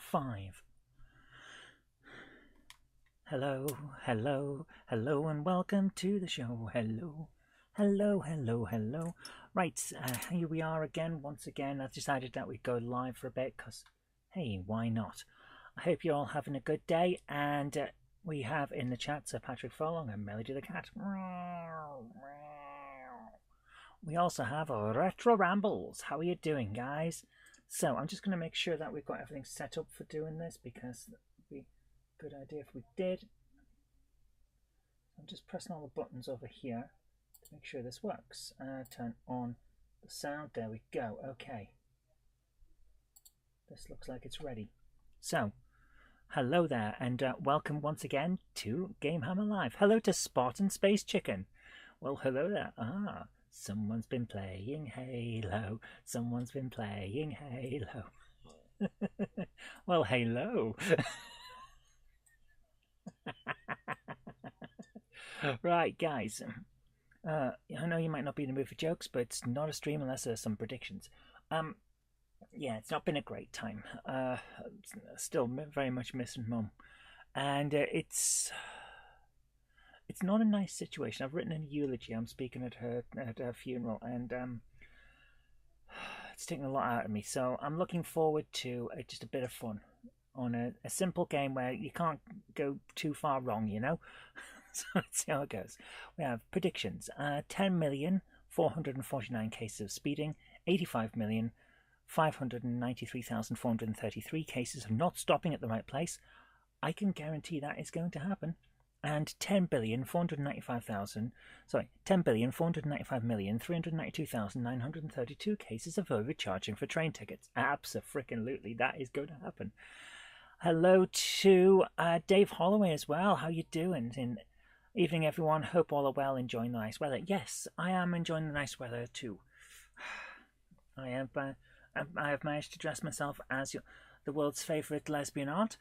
5. Hello, hello, hello, and welcome to the show. Hello, hello, hello, hello. Right, here we are again. Once again, I've decided that we'd go live for a bit because, hey, why not? I hope you're all having a good day, and we have in the chat Sir Patrick Furlong and Melody the Cat. We also have Retro Rambles. How are you doing, guys? So I'm just going to make sure that we've got everything set up for doing this, because it would be a good idea if we did. I'm just pressing all the buttons over here to make sure this works. Turn on the sound. There we go. Okay. This looks like it's ready. So, hello there, and welcome once again to GameHammer Live. Hello to Spartan Space Chicken. Well, hello there. Someone's been playing Halo. Someone's been playing Halo. Well, Halo. Right, guys. I know you might not be in the mood for jokes, but it's not a stream unless there's some predictions. Yeah, it's not been a great time. Still very much missing Mum, and it's not a nice situation. I've written a eulogy. I'm speaking at her funeral, and it's taken a lot out of me. So I'm looking forward to just a bit of fun on a simple game where you can't go too far wrong, you know. So let's see how it goes. We have predictions: 10,449 cases of speeding, 85,593,433 cases of not stopping at the right place. I can guarantee that is going to happen. And 10,495,392,932 cases of overcharging for train tickets. Abso-freaking-lutely, that is going to happen. Hello to Dave Holloway as well. How you doing? Evening, everyone. Hope all are well, enjoying the nice weather. Yes, I am enjoying the nice weather too. I have managed to dress myself as the world's favourite lesbian aunt.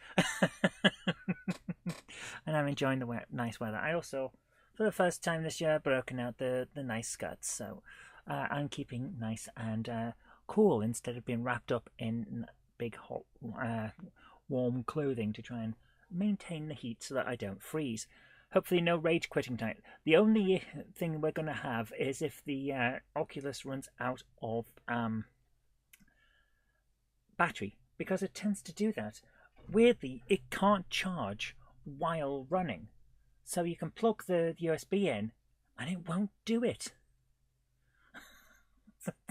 And I'm enjoying the nice weather. I also, for the first time this year, broken out the nice skirts. So I'm keeping nice and cool instead of being wrapped up in big, hot, warm clothing to try and maintain the heat so that I don't freeze. Hopefully no rage quitting tonight. The only thing we're going to have is if the Oculus runs out of battery, because it tends to do that. Weirdly, it can't charge while running, so you can plug the USB in and it won't do it.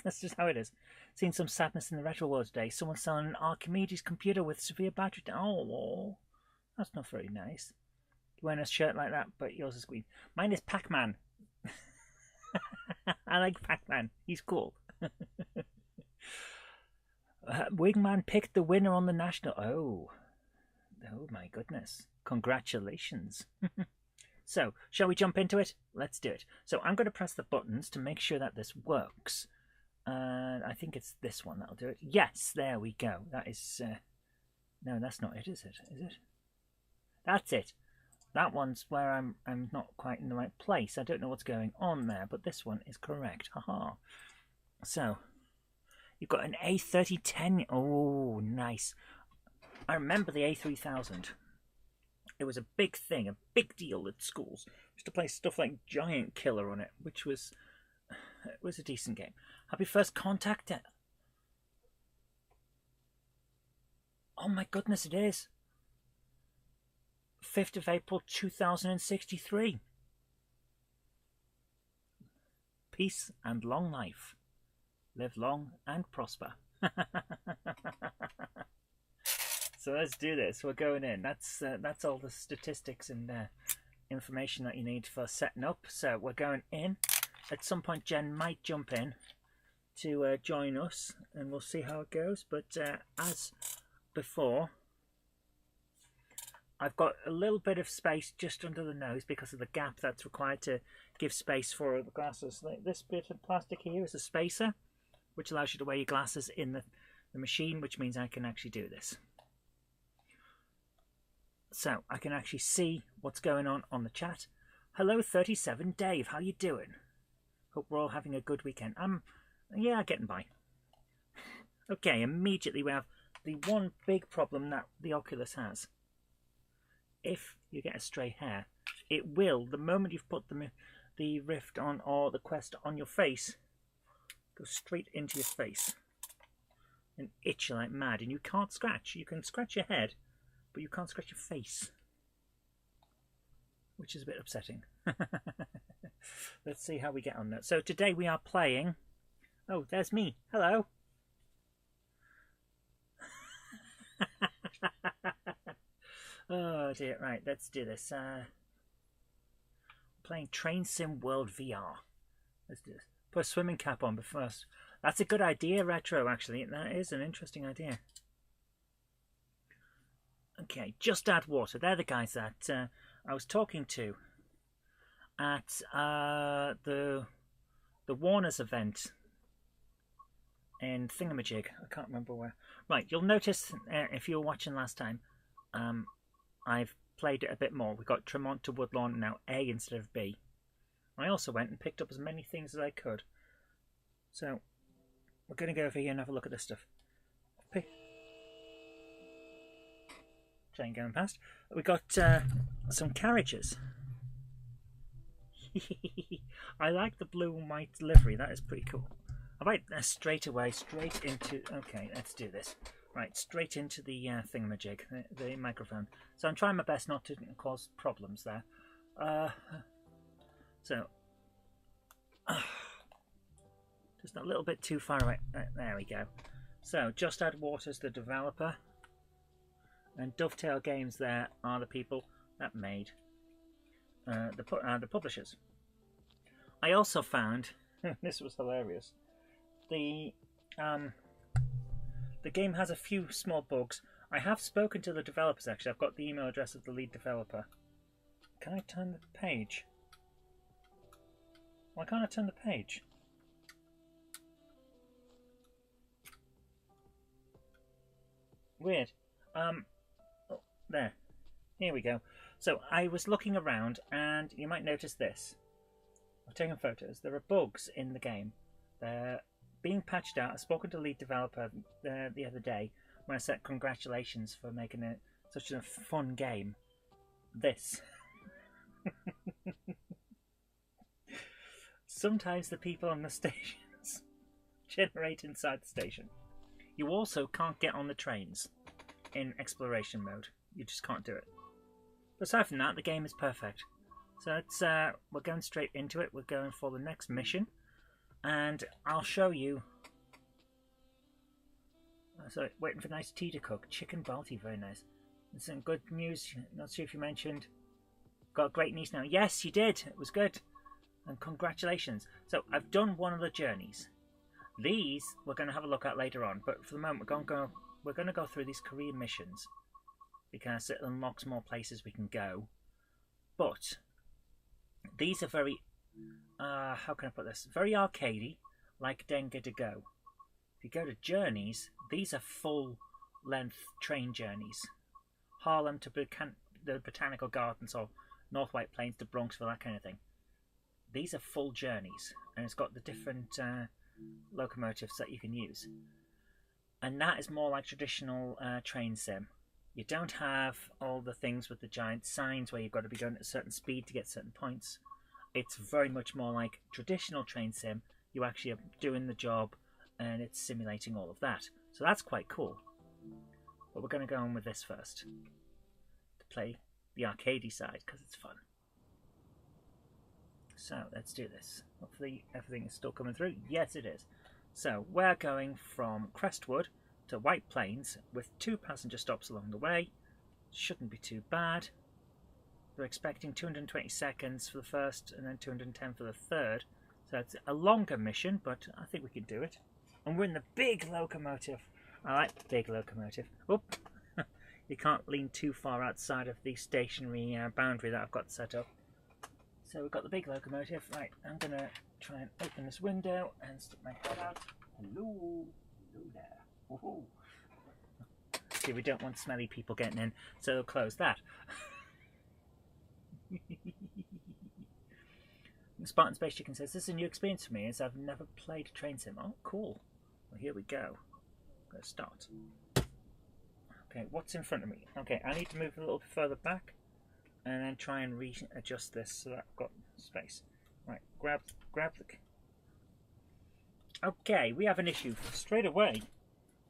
That's just how it is. Seen some sadness in the retro world today. Someone selling an Archimedes computer with severe battery. Oh, that's not very nice. You're wearing a shirt like that, but yours is green. Mine is Pac-Man. I like Pac-Man. He's cool. Wingman picked the winner on the national. Oh my goodness. Congratulations. So, shall we jump into it? Let's do it. So, I'm going to press the buttons to make sure that this works. I think it's this one that'll do it. Yes, there we go. That is... no, that's not it, is it? Is it? That's it. That one's where I'm not quite in the right place. I don't know what's going on there, but this one is correct. Haha. So, you've got an A3010. Oh, nice. I remember the A3000. It was a big thing, a big deal at schools. Used to play stuff like Giant Killer on it, which was a decent game. Happy first contact. Oh my goodness, it is. 5th of April 2063. Peace and long life. Live long and prosper. So let's do this. We're going in. That's all the statistics and information that you need for setting up. So we're going in. At some point, Jen might jump in to join us, and we'll see how it goes. But as before, I've got a little bit of space just under the nose because of the gap that's required to give space for the glasses. This bit of plastic here is a spacer, which allows you to wear your glasses in the machine, which means I can actually do this. So I can actually see what's going on the chat. Hello 37 Dave, how you doing? Hope we're all having a good weekend. Yeah, getting by. Okay, immediately we have the one big problem that the Oculus has. If you get a stray hair, it will, the moment you've put the Rift on or the Quest on your face, go straight into your face and itch you like mad, and you can't scratch. You can scratch your head, but you can't scratch your face, which is a bit upsetting. Let's see how we get on that. So today we are playing... Oh, there's me. Hello. Oh dear, right, let's do this. Playing Train Sim World VR. Let's do this. Put a swimming cap on, but first... That's a good idea, Retro, actually. That is an interesting idea. Okay, Just Add Water. They're the guys that I was talking to at the Warner's event in Thingamajig. I can't remember where. Right, you'll notice, if you were watching last time, I've played it a bit more. We got Tremont to Woodlawn, now A instead of B. I also went and picked up as many things as I could. So, we're going to go over here and have a look at this stuff. Train going past. We got some carriages. I like the blue and white livery. That is pretty cool. I might straight into... Okay, let's do this. Right, straight into the thingamajig, the microphone. So I'm trying my best not to cause problems there. Just a little bit too far away. There we go. So, Just Add Water's the developer. And Dovetail Games there are the people that made the publishers. I also found, this was hilarious, the game has a few small bugs. I have spoken to the developers actually. I've got the email address of the lead developer. Can I turn the page? Why can't I turn the page? Weird. Oh, there. Here we go. So I was looking around and you might notice this. I've taken photos. There are bugs in the game. They're being patched out. I've spoken to the lead developer the other day when I said congratulations for making it such a fun game. This. Sometimes the people on the stations generate inside the station. You also can't get on the trains in exploration mode. You just can't do it. But aside from that, the game is perfect. So it's, we're going straight into it. We're going for the next mission. And I'll show you... So, waiting for nice tea to cook. Chicken balti, very nice. And some good news. Not sure if you mentioned. Got a great niece now. Yes, you did. It was good. And congratulations. So, I've done one of the journeys. These we're going to have a look at later on. But for the moment, we're going to go through these career missions. Because it unlocks more places we can go. But these are very, how can I put this? Very arcadey, like Denga to Go. If you go to journeys, these are full-length train journeys. Harlem to the Botanical Gardens or North White Plains to Bronxville, that kind of thing. These are full journeys, and it's got the different locomotives that you can use. And that is more like traditional train sim. You don't have all the things with the giant signs where you've got to be going at a certain speed to get certain points. It's very much more like traditional train sim. You actually are doing the job and it's simulating all of that. So that's quite cool. But we're going to go on with this first. To play the arcadey side because it's fun. So let's do this. Hopefully everything is still coming through. Yes, it is. So we're going from Crestwood to White Plains with 2 passenger stops along the way. Shouldn't be too bad. We're expecting 220 seconds for the first and then 210 for the third. So it's a longer mission, but I think we can do it. And we're in the big locomotive. I like the big locomotive. Oop! You can't lean too far outside of the stationary boundary that I've got set up. So we've got the big locomotive. Right, I'm going to try and open this window and stick my head out. Hello! Hello there. Woohoo. See, we don't want smelly people getting in, so we'll close that. Spartan Space Chicken says, this is a new experience for me as I've never played a train sim. Oh, cool. Well, here we go. Let's start. Okay, what's in front of me? Okay, I need to move a little further back and then try and readjust this so that I've got space. Right, grab the... Okay, we have an issue straight away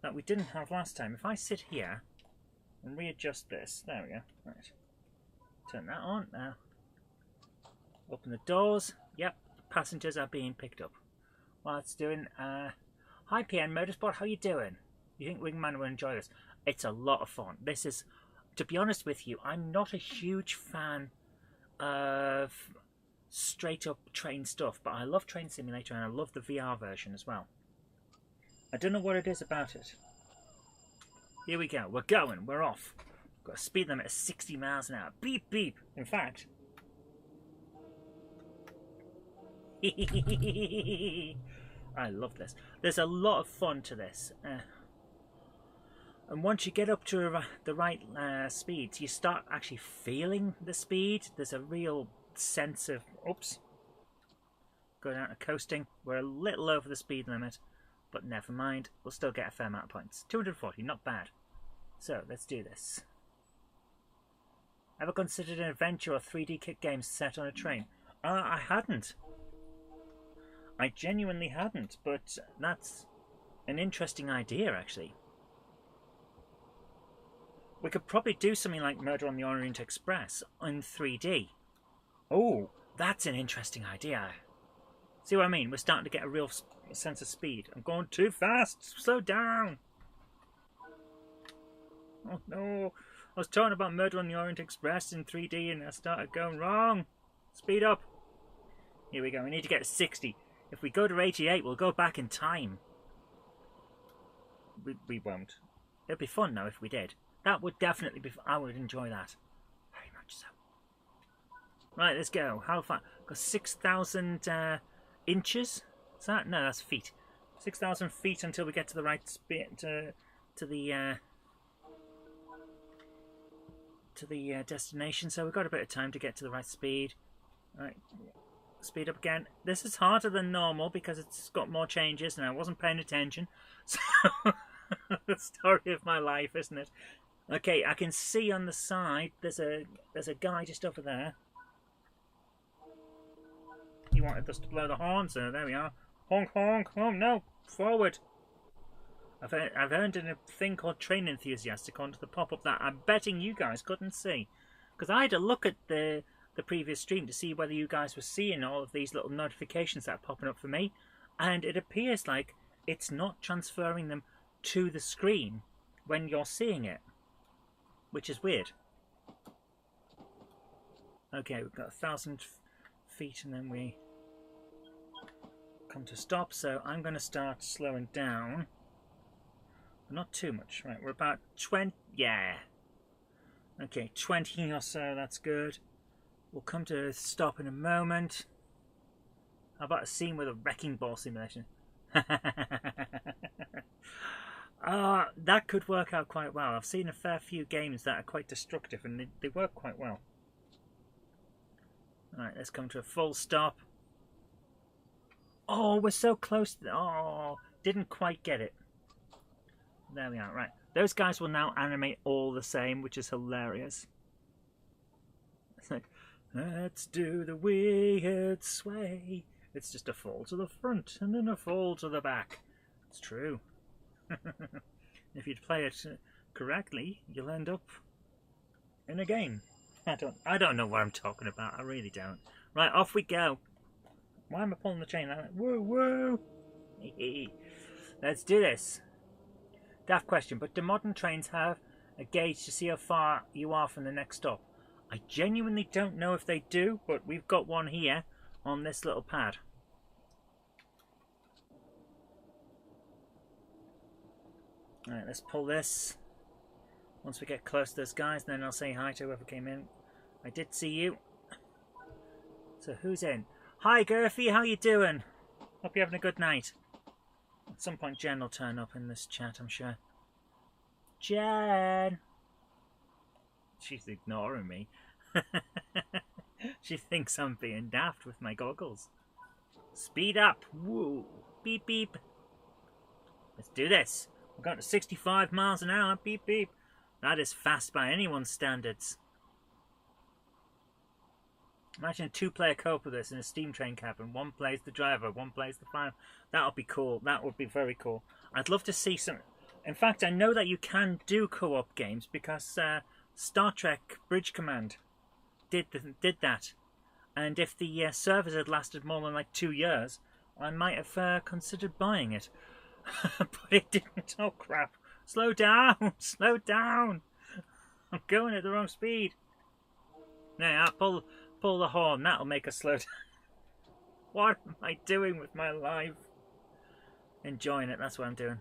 that we didn't have last time. If I sit here and readjust this, there we go. Right, turn that on now. Open the doors. Yep, passengers are being picked up. While it's doing, hi PN Motorsport, how you doing? You think Wingman will enjoy this? It's a lot of fun. This is, to be honest with you, I'm not a huge fan of straight up train stuff, but I love Train Simulator and I love the VR version as well. I don't know what it is about it. Here we go. We're going. We're off. Got a speed limit of 60 miles an hour. Beep, beep. In fact... I love this. There's a lot of fun to this. And once you get up to the right speeds, you start actually feeling the speed. There's a real sense of... Oops. Going out and coasting. We're a little over the speed limit. But never mind. We'll still get a fair amount of points. 240. Not bad. So, let's do this. Ever considered an adventure or 3D kit game set on a train? I hadn't. I genuinely hadn't, but that's an interesting idea, actually. We could probably do something like Murder on the Orient Express in 3D. Oh, that's an interesting idea. See what I mean? We're starting to get a real sense of speed. I'm going too fast. Slow down. Oh no. I was talking about Murder on the Orient Express in 3D and I started going wrong. Speed up. Here we go. We need to get to 60. If we go to 88, we'll go back in time. We won't. It'd be fun though if we did. That would definitely be... I would enjoy that. Very much so. Right, let's go. How far? Got 6,000 inches? Is that? No, that's feet. 6,000 feet until we get to the right speed... to the destination. So we've got a bit of time to get to the right speed. Right. Speed up again. This is harder than normal because it's got more changes and I wasn't paying attention. So, the story of my life, isn't it? Okay, I can see on the side there's a guy just over there. He wanted us to blow the horn, so there we are. Honk honk. Oh no, forward. I've earned a thing called Train Enthusiastic onto the pop-up that I'm betting you guys couldn't see. Because I had a look at the previous stream to see whether you guys were seeing all of these little notifications that are popping up for me, and it appears like it's not transferring them to the screen when you're seeing it, which is weird. Okay, we've got 1,000 feet and then we come to stop, so I'm going to start slowing down, but not too much. Right, we're about 20, yeah, okay, 20 or so, that's good. We'll come to a stop in a moment. How about a scene with a wrecking ball simulation? That could work out quite well. I've seen a fair few games that are quite destructive and they work quite well. Alright, let's come to a full stop. Oh, we're so close. Oh, didn't quite get it. There we are. Right, those guys will now animate all the same, which is hilarious. It's like... Let's do the weird sway. It's just a fall to the front and then a fall to the back. It's true. If you'd play it correctly, you'll end up in a game. I don't know what I'm talking about. I really don't. Right, off we go. Why am I pulling the chain? Like, woo woo. Let's do this. Daft question, but do modern trains have a gauge to see how far you are from the next stop? I genuinely don't know if they do, but we've got one here on this little pad. Alright, let's pull this. Once we get close to those guys, then I'll say hi to whoever came in. I did see you. So who's in? Hi Gurphy, how you doing? Hope you're having a good night. At some point Jen will turn up in this chat, I'm sure. Jen! She's ignoring me. She thinks I'm being daft with my goggles. Speed up. Woo. Beep beep. Let's do this. We're going to 65 miles an hour. Beep beep. That is fast by anyone's standards. Imagine a two-player co-op with this in a steam train cabin. One plays the driver, one plays the pilot. That would be cool. That would be very cool. I'd love to see some... In fact, I know that you can do co-op games because Star Trek Bridge Command did that. And if the servers had lasted more than like 2 years, I might have considered buying it. But it didn't. Oh, crap. Slow down. Slow down. I'm going at the wrong speed. Now, I'll pull the horn. That'll make us slow down. What am I doing with my life? Enjoying it. That's what I'm doing.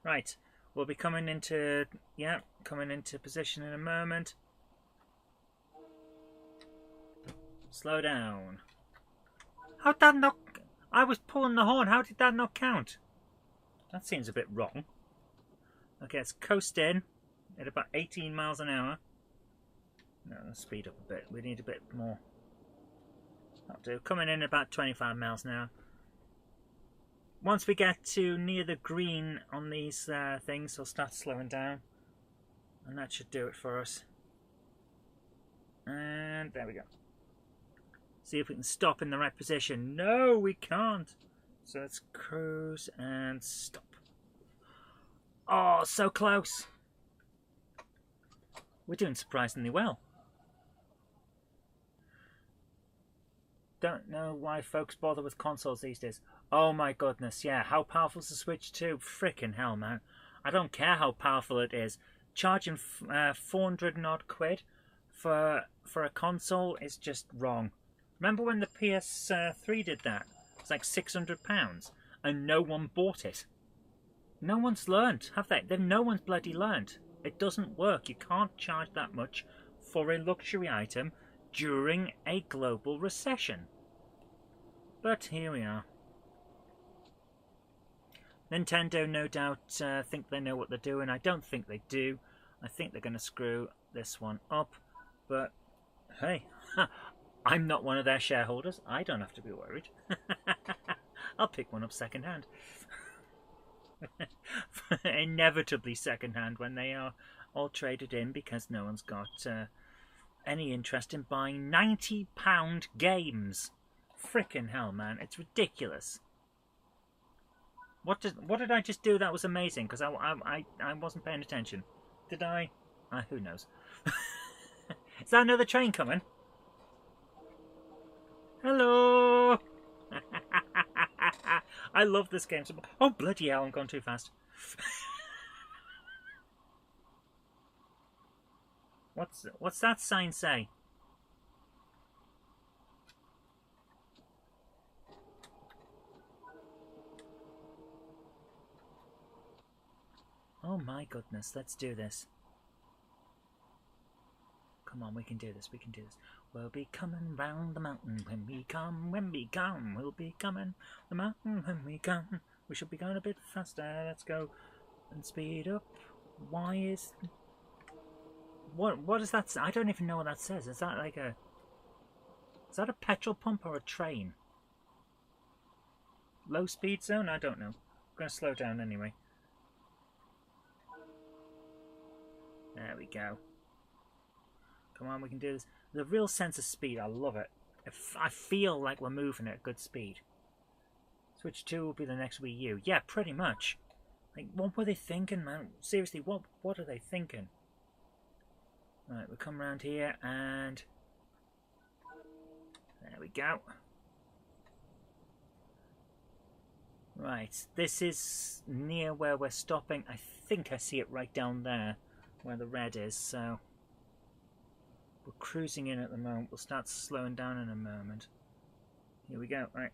Right. We'll be coming into... Yeah, coming into position in a moment. Slow down. How did that not... I was pulling the horn. How did that not count? That seems a bit wrong. Okay, let's coast in at about 18 miles an hour. No, let's speed up a bit. We need a bit more. That'll do. Coming in at about 25 miles an hour. Once we get to near the green on these things, we'll start slowing down. And that should do it for us. And there we go. See if we can stop in the right position. No, we can't. So let's cruise and stop. Oh, so close. We're doing surprisingly well. Don't know why folks bother with consoles these days. Oh my goodness, yeah. How powerful is the Switch 2? Frickin' hell, man. I don't care how powerful it is. Charging 400 and odd quid for a console is just wrong. Remember when the PS3 did that? It's like £600 and no one bought it. No one's learned, have they? No one's bloody learned. It doesn't work. You can't charge that much for a luxury item during a global recession. But here we are. Nintendo no doubt think they know what they're doing. I don't think they do. I think they're going to screw this one up. But hey, I'm not one of their shareholders. I don't have to be worried. I'll pick one up second hand. Inevitably second hand when they are all traded in, because no one's got any interest in buying £90 games. Frickin' hell, man. It's ridiculous. What did I just do that was amazing? Because I wasn't paying attention. Did I? Who knows? Is that another train coming? Hello! I love this game so much. Oh, bloody hell, I'm going too fast. What's that sign say? Oh my goodness, let's do this. Come on, we can do this, we can do this. We'll be coming round the mountain when we come, we'll be coming the mountain when we come. We should be going a bit faster, let's go and speed up. Why is... What is that? I don't even know what that says. Is that like a... Is that a petrol pump or a train? Low speed zone? I don't know. I'm going to slow down anyway. There we go. Come on, we can do this. The real sense of speed, I love it. I feel like we're moving at good speed. Switch 2 will be the next Wii U. Yeah, pretty much. Like, what were they thinking, man? Seriously, what are they thinking? Right, we'll come around here and... There we go. Right, this is near where we're stopping. I think I see it right down there, where the red is, so... We're cruising in at the moment. We'll start slowing down in a moment. Here we go. Right.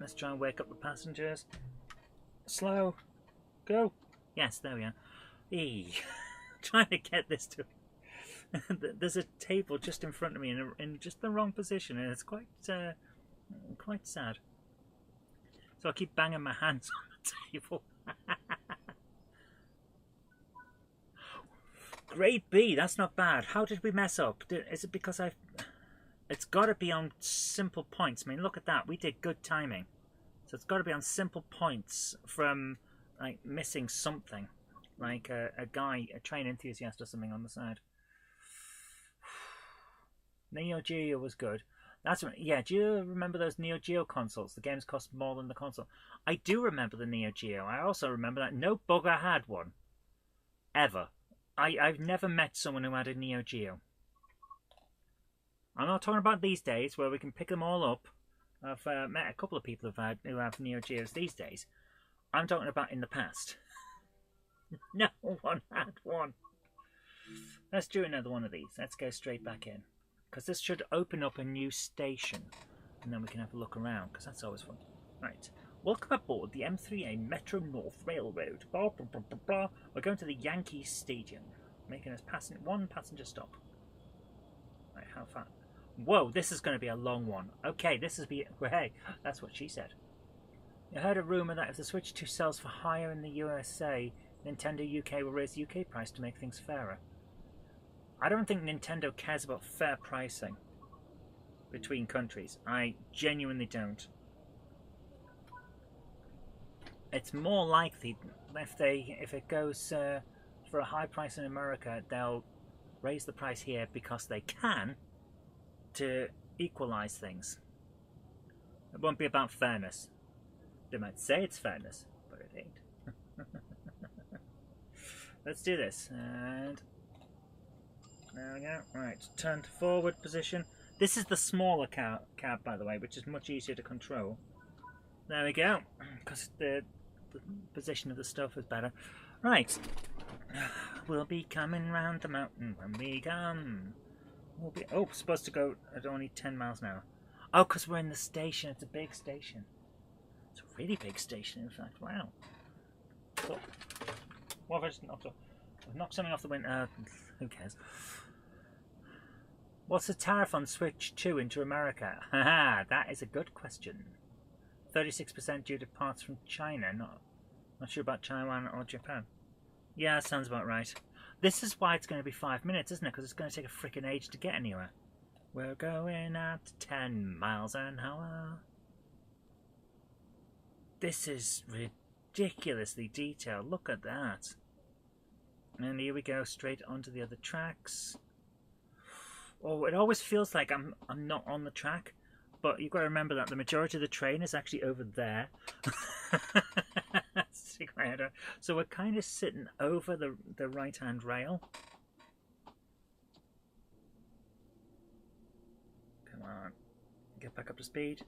Let's try and wake up the passengers. Slow. Go. Yes, there we are. Trying to get this to... There's a table just in front of me in just the wrong position, and it's quite sad. So I keep banging my hands on the table. Grade B, that's not bad. How did we mess up? Is it because it's got to be on simple points. I mean, look at that. We did good timing. So it's got to be on simple points from, like, missing something. like a guy, a train enthusiast or something on the side. Neo Geo was good. That's right. Yeah, do you remember those Neo Geo consoles? The games cost more than the console. I do remember the Neo Geo. I also remember that no bugger had one. Ever. I've never met someone who had a Neo Geo. I'm not talking about these days where we can pick them all up. I've met a couple of people who have Neo Geos these days. I'm talking about in the past. No one had one. Let's do another one of these. Let's go straight back in. Because this should open up a new station. And then we can have a look around, because that's always fun. Right. Welcome aboard the M3A Metro North Railroad. Blah, blah, blah, blah, blah. We're going to the Yankee Stadium. Making us one passenger stop. Right, how far? Whoa, this is going to be a long one. Okay, this is hey, that's what she said. I heard a rumour that if the Switch 2 sells for higher in the USA, Nintendo UK will raise the UK price to make things fairer. I don't think Nintendo cares about fair pricing between countries. I genuinely don't. It's more likely if it goes for a high price in America, they'll raise the price here because they can to equalize things. It won't be about fairness. They might say it's fairness, but it ain't. Let's do this. And there we go. Right, turn to forward position. This is the smaller cab, by the way, which is much easier to control. There we go, because the position of the stuff is better. Right, we'll be coming round the mountain when we come. We'll be supposed to go at only 10 miles an hour. Oh, because we're in the station. It's a big station. It's a really big station, in fact. Wow. Oh, what have I just knocked off? I've knocked something off the window. Who cares? What's the tariff on Switch 2 into America? Haha, that is a good question. 36% due to parts from China. Not sure about Taiwan or Japan. Yeah, that sounds about right. This is why it's going to be 5 minutes, isn't it? Because it's going to take a freaking age to get anywhere. We're going at 10 miles an hour. This is ridiculously detailed. Look at that. And here we go, straight onto the other tracks. Oh, it always feels like I'm not on the track. But you've got to remember that the majority of the train is actually over there. Stick my head out. So we're kind of sitting over the right-hand rail. Come on. Get back up to speed.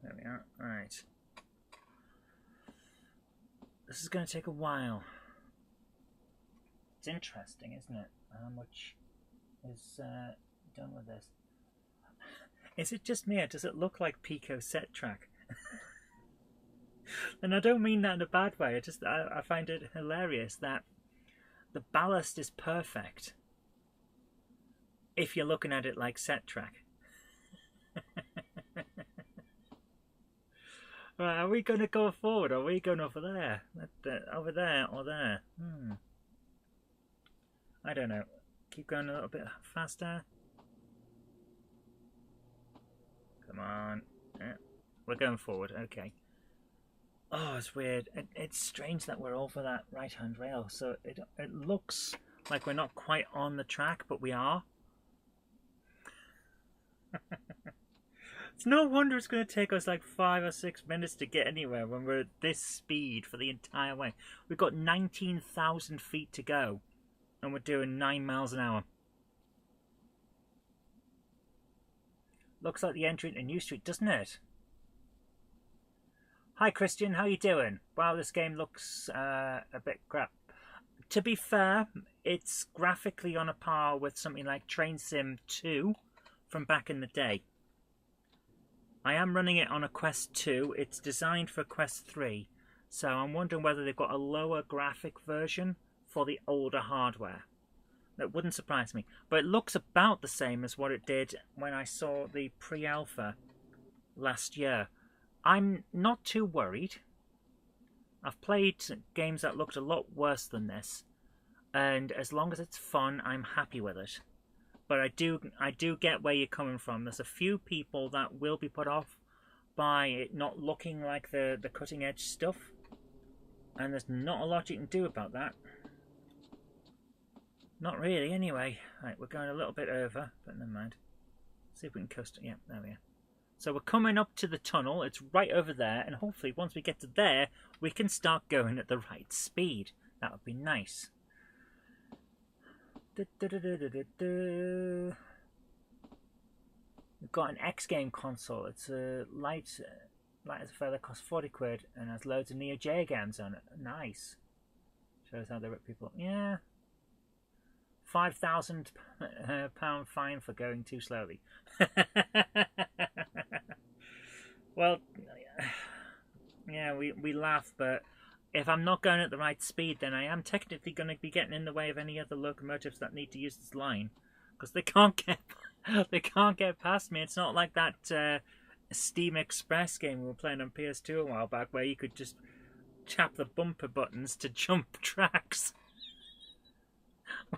There we are. Right. This is going to take a while. It's interesting, isn't it? How much is done with this. Is it just me, or does it look like Pico set track? And I don't mean that in a bad way. I find it hilarious that the ballast is perfect if you're looking at it like set track. Right, are we going to go forward, or are we going over there? Over there or there? I don't know. Keep going a little bit faster. Come on. Yeah, we're going forward. Okay. Oh, it's weird. It's strange that we're over that right-hand rail. So it looks like we're not quite on the track, but we are. It's no wonder it's going to take us like 5 or 6 minutes to get anywhere when we're at this speed for the entire way. We've got 19,000 feet to go, and we're doing 9 miles an hour. Looks like the entry into New Street, doesn't it? Hi Christian, how you doing? Wow, this game looks a bit crap. To be fair, it's graphically on a par with something like Train Sim 2 from back in the day. I am running it on a Quest 2. It's designed for Quest 3. So I'm wondering whether they've got a lower graphic version for the older hardware. That wouldn't surprise me. But it looks about the same as what it did when I saw the pre-alpha last year. I'm not too worried. I've played games that looked a lot worse than this. And as long as it's fun, I'm happy with it. But I do get where you're coming from. There's a few people that will be put off by it not looking like the cutting edge stuff. And there's not a lot you can do about that. Not really, anyway. Right, we're going a little bit over, but never mind. See if we can coast it. Yeah, there we are. So we're coming up to the tunnel. It's right over there, and hopefully once we get to there, we can start going at the right speed. That would be nice. We've got an X game console. It's a light as a feather, costs 40 quid, and has loads of Neo Geo games on it. Nice. Shows how they rip people. Yeah. £5,000 fine for going too slowly. Well, yeah, we laugh, but if I'm not going at the right speed, then I am technically going to be getting in the way of any other locomotives that need to use this line, because they can't get past me. It's not like that Steam Express game we were playing on PS2 a while back, where you could just tap the bumper buttons to jump tracks.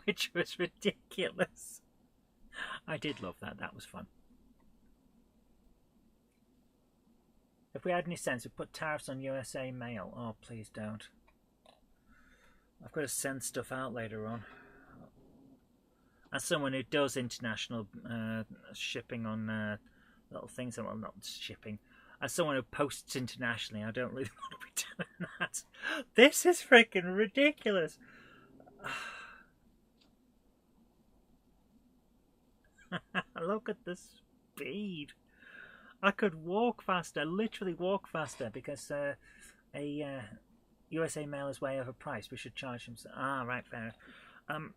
Which was ridiculous. I did love that. That was fun. If we had any sense, we'd put tariffs on USA mail. Oh, please don't. I've got to send stuff out later on. As someone who does international shipping on little things, well, not shipping. As someone who posts internationally, I don't really want to be doing that. This is freaking ridiculous. Look at the speed. I could walk faster, literally walk faster, because a USA mail is way overpriced. We should charge them. Right, fair enough.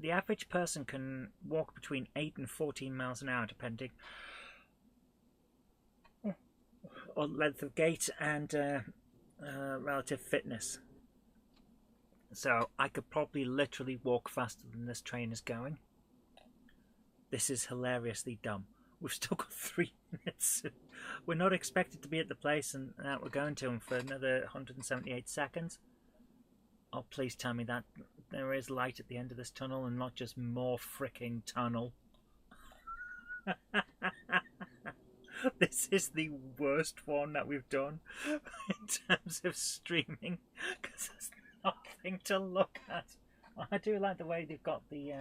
The average person can walk between 8 and 14 miles an hour, depending on length of gait and relative fitness. So I could probably literally walk faster than this train is going. This is hilariously dumb. We've still got 3 minutes. We're not expected to be at the place, and we're going to them for another 178 seconds. Oh, please tell me that there is light at the end of this tunnel and not just more fricking tunnel. This is the worst one that we've done in terms of streaming, because there's nothing to look at. I do like the way they've got the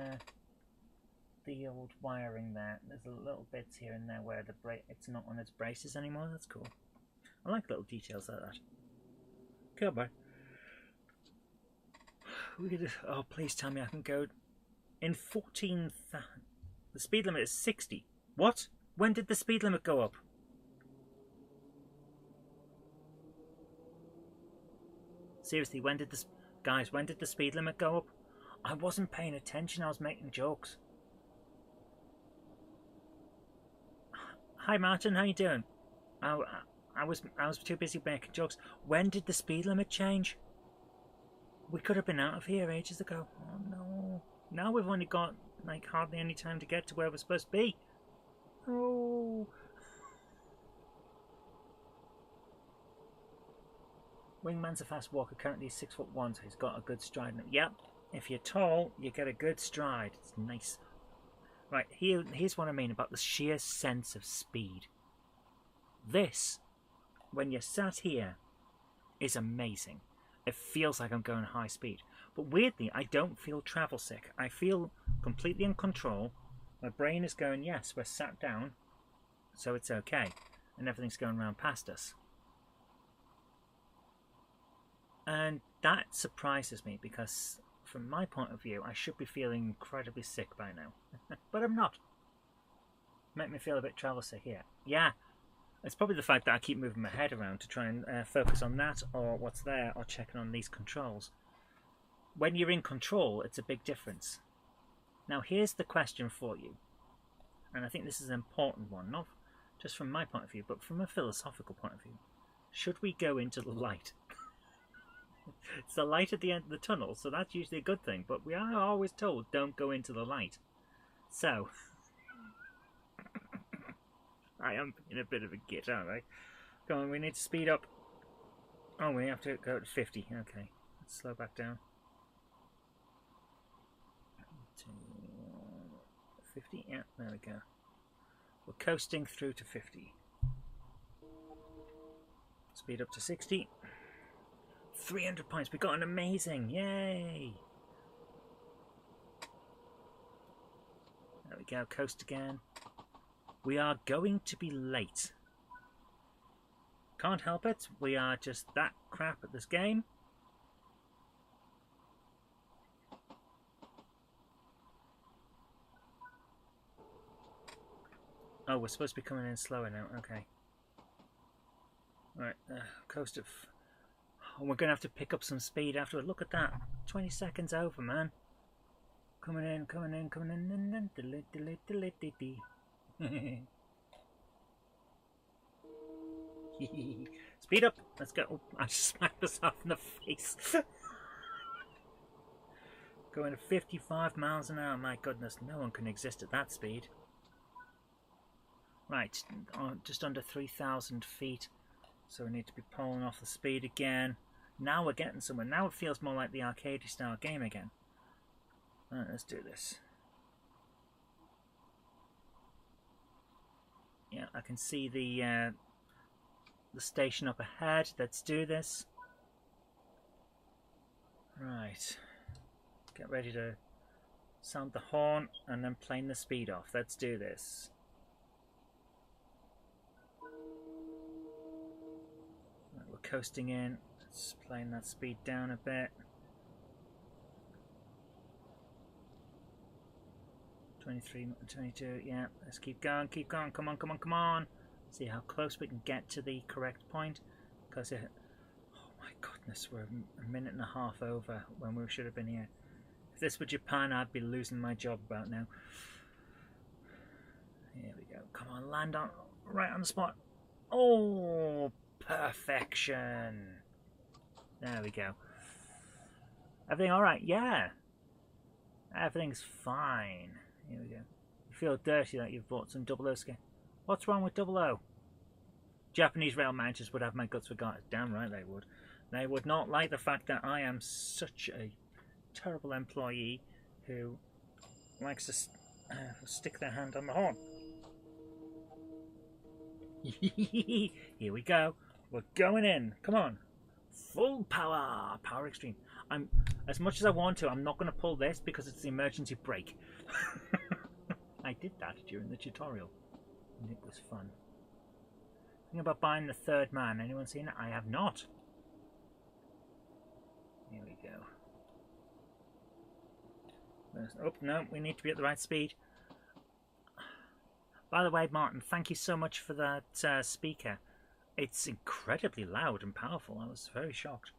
old wiring there. There's a little bits here and there where it's not on its braces anymore. That's cool. I like little details like that. Come on. Oh, please tell me I can go in 14. The speed limit is 60. What? When did the speed limit go up? Seriously, when did the speed limit go up? I wasn't paying attention. I was making jokes. Hi Martin, how you doing? I was too busy making jokes. When did the speed limit change? We could have been out of here ages ago. Oh no. Now we've only got like hardly any time to get to where we're supposed to be. Oh. Wingman's a fast walker, currently 6'1", so he's got a good stride. Yep, if you're tall, you get a good stride. It's nice. Right, here's what I mean about the sheer sense of speed. This, when you're sat here, is amazing. It feels like I'm going high speed. But weirdly, I don't feel travel sick. I feel completely in control. My brain is going, yes, we're sat down, so it's okay. And everything's going around past us. And that surprises me, because from my point of view, I should be feeling incredibly sick by now. But I'm not. Make me feel a bit travel sick here. Yeah, it's probably the fact that I keep moving my head around to try and focus on that, or what's there, or checking on these controls. When you're in control, it's a big difference. Now here's the question for you. And I think this is an important one, not just from my point of view, but from a philosophical point of view. Should we go into the light? It's the light at the end of the tunnel, so that's usually a good thing. But we are always told, don't go into the light. So, I am being a bit of a git, aren't I? Come on, we need to speed up. Oh, we have to go to 50. Okay, let's slow back down. To 50, yeah, there we go. We're coasting through to 50. Speed up to 60. 300 points. We got an amazing. Yay. There we go. Coast again. We are going to be late. Can't help it. We are just that crap at this game. Oh, we're supposed to be coming in slower now. Okay. Right. Coast of... Oh, we're going to have to pick up some speed afterward. Look at that. 20 seconds over, man. Coming in, coming in, coming in. Speed up. Let's go. Oh, I just smacked myself in the face. Going at 55 miles an hour. My goodness, no one can exist at that speed. Right, just under 3,000 feet. So we need to be pulling off the speed again. Now we're getting somewhere. Now it feels more like the arcade style game again. Alright, let's do this. Yeah, I can see the station up ahead. Let's do this. Right. Get ready to sound the horn and then plane the speed off. Let's do this. Right, we're coasting in. Let's plane that speed down a bit. 23, 22, yeah, let's keep going, come on, come on, come on. See how close we can get to the correct point. Because, oh my goodness, we're a minute and a half over when we should have been here. If this were Japan, I'd be losing my job about now. Here we go, come on, land on, right on the spot. Oh, perfection. There we go. Everything alright? Yeah. Everything's fine. Here we go. You feel dirty that you've bought some 00 skin. What's wrong with 00? Japanese rail managers would have my guts for God. Damn right they would. They would not like the fact that I am such a terrible employee who likes to stick their hand on the horn. Here we go. We're going in. Come on. Full power. Power extreme. As much as I want to, I'm not going to pull this because it's the emergency brake. I did that during the tutorial and it was fun. Think about buying the third man. Anyone seen it? I have not. Here we go. Oh, no, we need to be at the right speed. By the way, Martin, thank you so much for that speaker. It's incredibly loud and powerful. I was very shocked.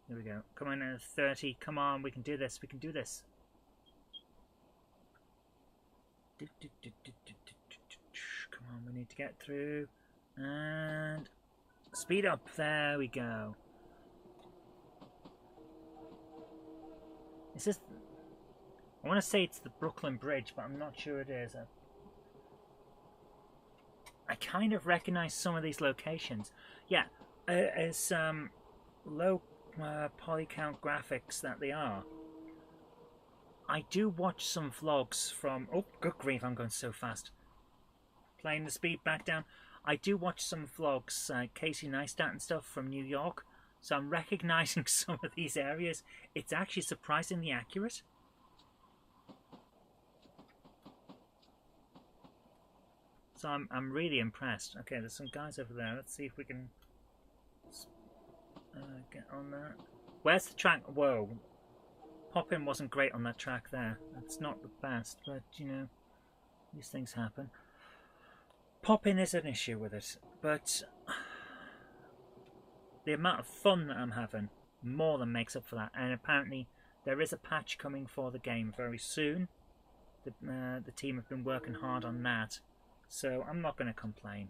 Here we go. Come on, 30. Come on, we can do this. We can do this. Come on, we need to get through. And speed up. There we go. Is this... I want to say it's the Brooklyn Bridge, but I'm not sure it is. I kind of recognize some of these locations. Yeah, as low poly count graphics that they are. I do watch some vlogs from... Oh, good grief, I'm going so fast. Playing the speed back down. I do watch some vlogs, Casey Neistat and stuff from New York. So I'm recognizing some of these areas. It's actually surprisingly accurate. So I'm really impressed. Okay, there's some guys over there. Let's see if we can get on that. Where's the track? Whoa. Pop-in wasn't great on that track there. It's not the best, but, you know, these things happen. Pop-in is an issue with it, but the amount of fun that I'm having more than makes up for that. And apparently there is a patch coming for the game very soon. The team have been working hard on that, so I'm not going to complain.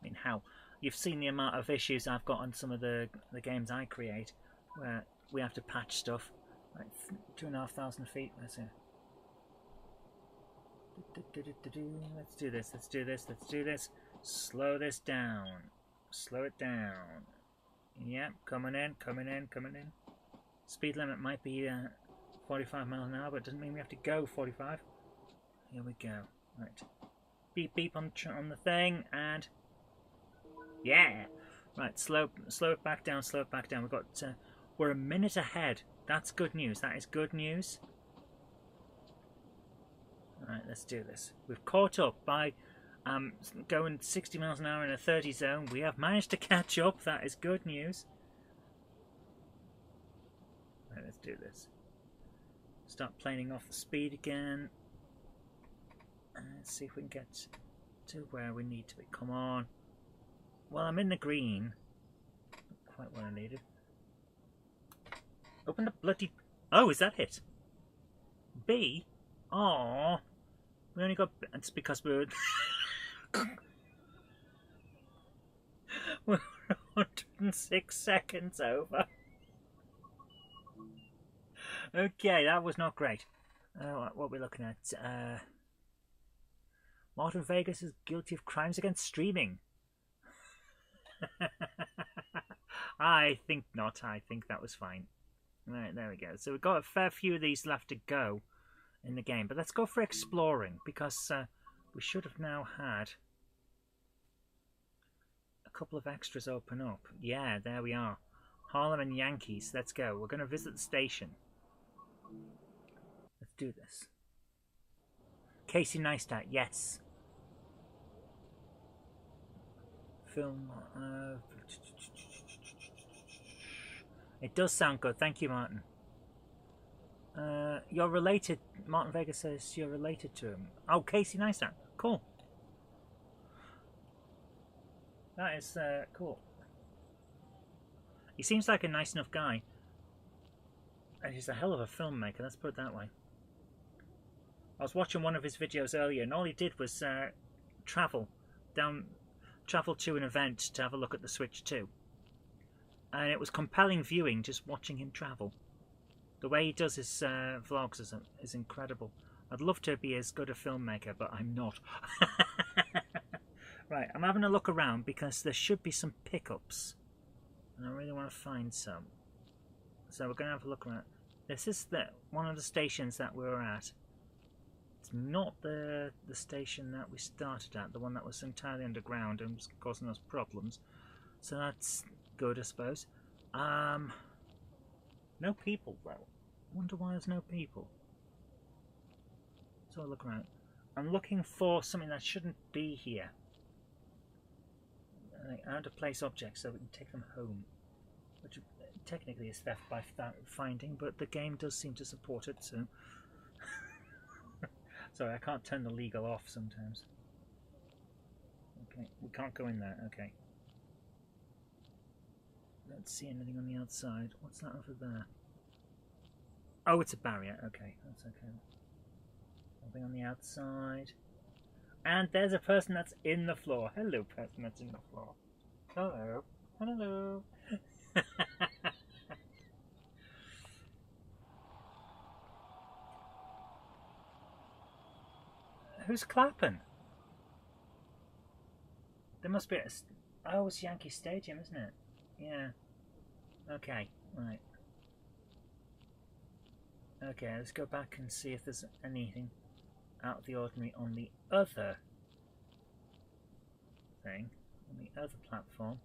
I mean, how? You've seen the amount of issues I've got on some of the games I create, where we have to patch stuff. Like 2,500 feet. Let's see. Let's do this. Let's do this. Let's do this. Slow this down. Slow it down. Yep, coming in, coming in, coming in. Speed limit might be 45 miles an hour, but it doesn't mean we have to go 45. Here we go. Right. Beep beep on the thing, and yeah. Right, slow it back down, slow it back down. We've got, we're a minute ahead. That's good news. That is good news. Alright, let's do this. We've caught up by going 60 miles an hour in a 30 zone. We have managed to catch up. That is good news. Right, let's do this. Start planing off the speed again. Let's see if we can get to where we need to be. Come on. Well, I'm in the green. Not quite what I needed. Open the bloody... Oh, is that it? B? Aww. We only got... It's because we were... we're 106 seconds over. Okay, that was not great. What are we looking at? Martin Vegas is guilty of crimes against streaming. I think not. I think that was fine. Right, there we go. So we've got a fair few of these left to go in the game. But let's go for exploring, because we should have now had a couple of extras open up. Yeah, there we are. Harlem and Yankees. Let's go. We're going to visit the station. Let's do this. Casey Neistat, yes. Film. It does sound good. Thank you, Martin. You're related. Martin Vega says you're related to him. Oh, Casey Neistat. Cool. That is cool. He seems like a nice enough guy. And he's a hell of a filmmaker, let's put it that way. I was watching one of his videos earlier, and all he did was travel to an event to have a look at the Switch 2. And it was compelling viewing just watching him travel. The way he does his vlogs is incredible. I'd love to be as good a filmmaker, but I'm not. Right, I'm having a look around because there should be some pickups. And I really want to find some. So we're going to have a look around. This is one of the stations that we were at. It's not the station that we started at, the one that was entirely underground and was causing us problems. So that's good, I suppose. No people, though. I wonder why there's no people. So I'll look around. I'm looking for something that shouldn't be here. Out of place objects so we can take them home. Which technically is theft by finding, but the game does seem to support it, so... Sorry, I can't turn the legal off sometimes. Okay, we can't go in there, okay. Don't see anything on the outside. What's that over there? Oh, it's a barrier, okay, that's okay. Nothing on the outside. And there's a person that's in the floor. Hello, person that's in the floor. Hello. Hello. Who's clapping? There must be a... Oh, it's Yankee Stadium, isn't it? Yeah. Okay, right. Okay, let's go back and see if there's anything out of the ordinary on the other thing, on the other platform.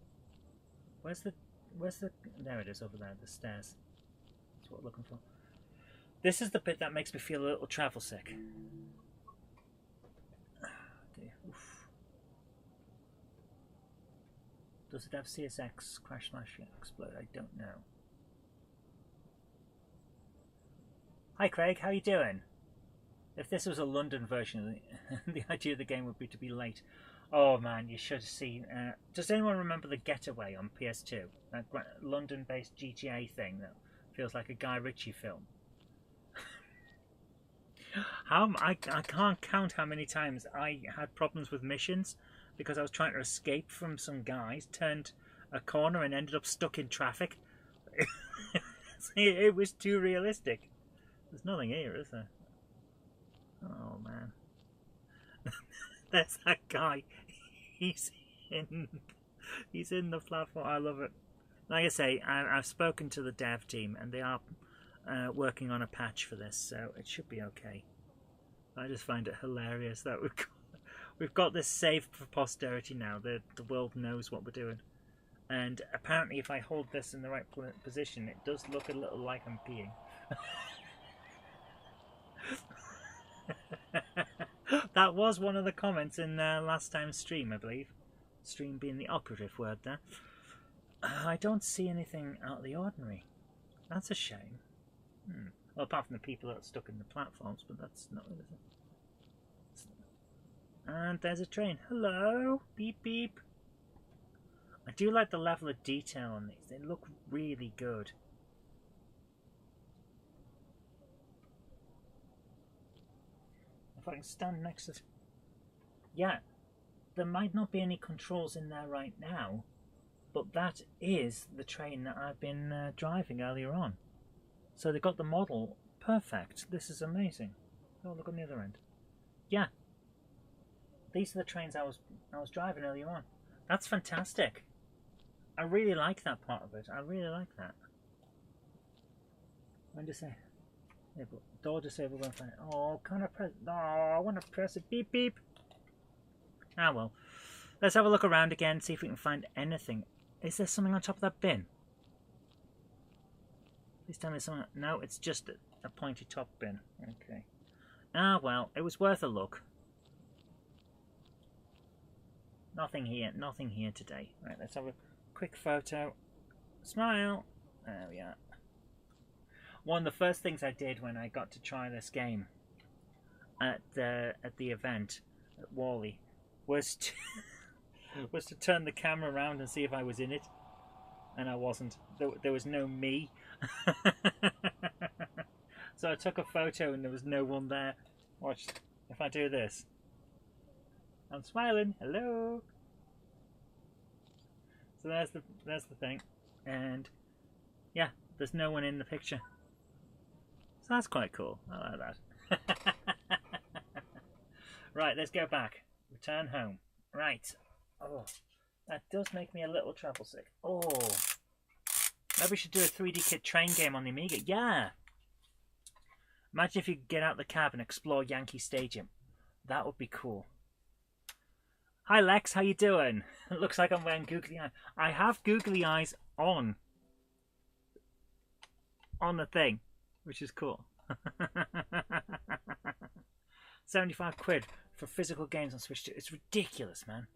Where's the, there it is over there, the stairs. That's what we're looking for. This is the bit that makes me feel a little travel sick. Oh dear. Oof. Does it have CSX, crash, slash, explode? I don't know. Hi Craig, how you doing? If this was a London version, the idea of the game would be to be late. Oh man, you should have seen... does anyone remember The Getaway on PS2? That London-based GTA thing that feels like a Guy Ritchie film. I can't count how many times I had problems with missions because I was trying to escape from some guys, turned a corner and ended up stuck in traffic. It was too realistic. There's nothing here, is there? Oh man. There's that guy. He's in the platform. I love it. Like I say, I've spoken to the dev team and they are working on a patch for this, so it should be okay. I just find it hilarious that we've got this saved for posterity now. The world knows what we're doing. And apparently if I hold this in the right position, it does look a little like I'm peeing. That was one of the comments in last time's stream, I believe. Stream being the operative word there. I don't see anything out of the ordinary. That's a shame. Well, apart from the people that are stuck in the platforms, but that's not it, is it? And there's a train. Hello! Beep beep! I do like the level of detail on these. They look really good. If I can stand next to... Yeah, there might not be any controls in there right now, but that is the train that I've been driving earlier on. So they got the model perfect. This is amazing. Oh, look on the other end. Yeah, these are the trains I was driving earlier on. That's fantastic. I really like that part of it. I really like that. When to say? Door disabled when find. Oh, can I press? No, I want to press it. Beep beep. Ah well. Let's have a look around again. See if we can find anything. Is there something on top of that bin? Please tell me something. No, it's just a pointy top bin. Okay. Ah well, it was worth a look. Nothing here. Nothing here today. Right, let's have a quick photo. Smile. There we are. One of the first things I did when I got to try this game at the event at Wally was to turn the camera around and see if I was in it, and I wasn't. There was no me. So I took a photo and there was no one there. Watch if I do this. I'm smiling. Hello. So there's the thing, and yeah, there's no one in the picture. So that's quite cool. I like that. Right, let's go back. Return home. Right. Oh, that does make me a little travel sick. Oh, maybe we should do a 3D Kit train game on the Amiga. Yeah. Imagine if you could get out the cab and explore Yankee Stadium. That would be cool. Hi Lex, how you doing? It looks like I'm wearing googly eyes. I have googly eyes on the thing, which is cool. 75 quid for physical games on Switch 2. It's ridiculous, man.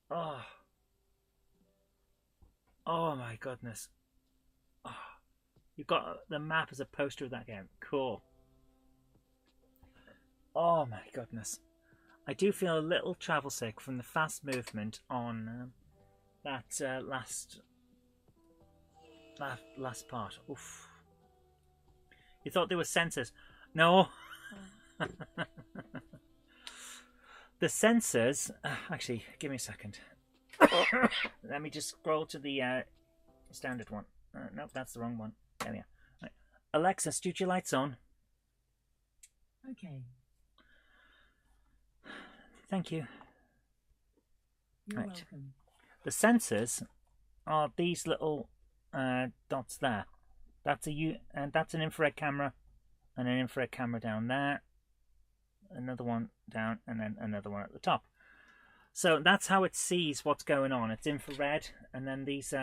Oh my goodness. Oh, you've got the map as a poster of that game. Cool. Oh my goodness. I do feel a little travel sick from the fast movement on that last part. Oof. You thought there were sensors? No. The sensors. Actually, give me a second. Let me just scroll to the standard one. Nope, that's the wrong one. There we are. Right. Alexa, studio lights on. Okay. Thank you. You're welcome. The sensors are these little dots there. That's that's an infrared camera, and an infrared camera down there, another one down, and then another one at the top. So that's how it sees what's going on. It's infrared, and then these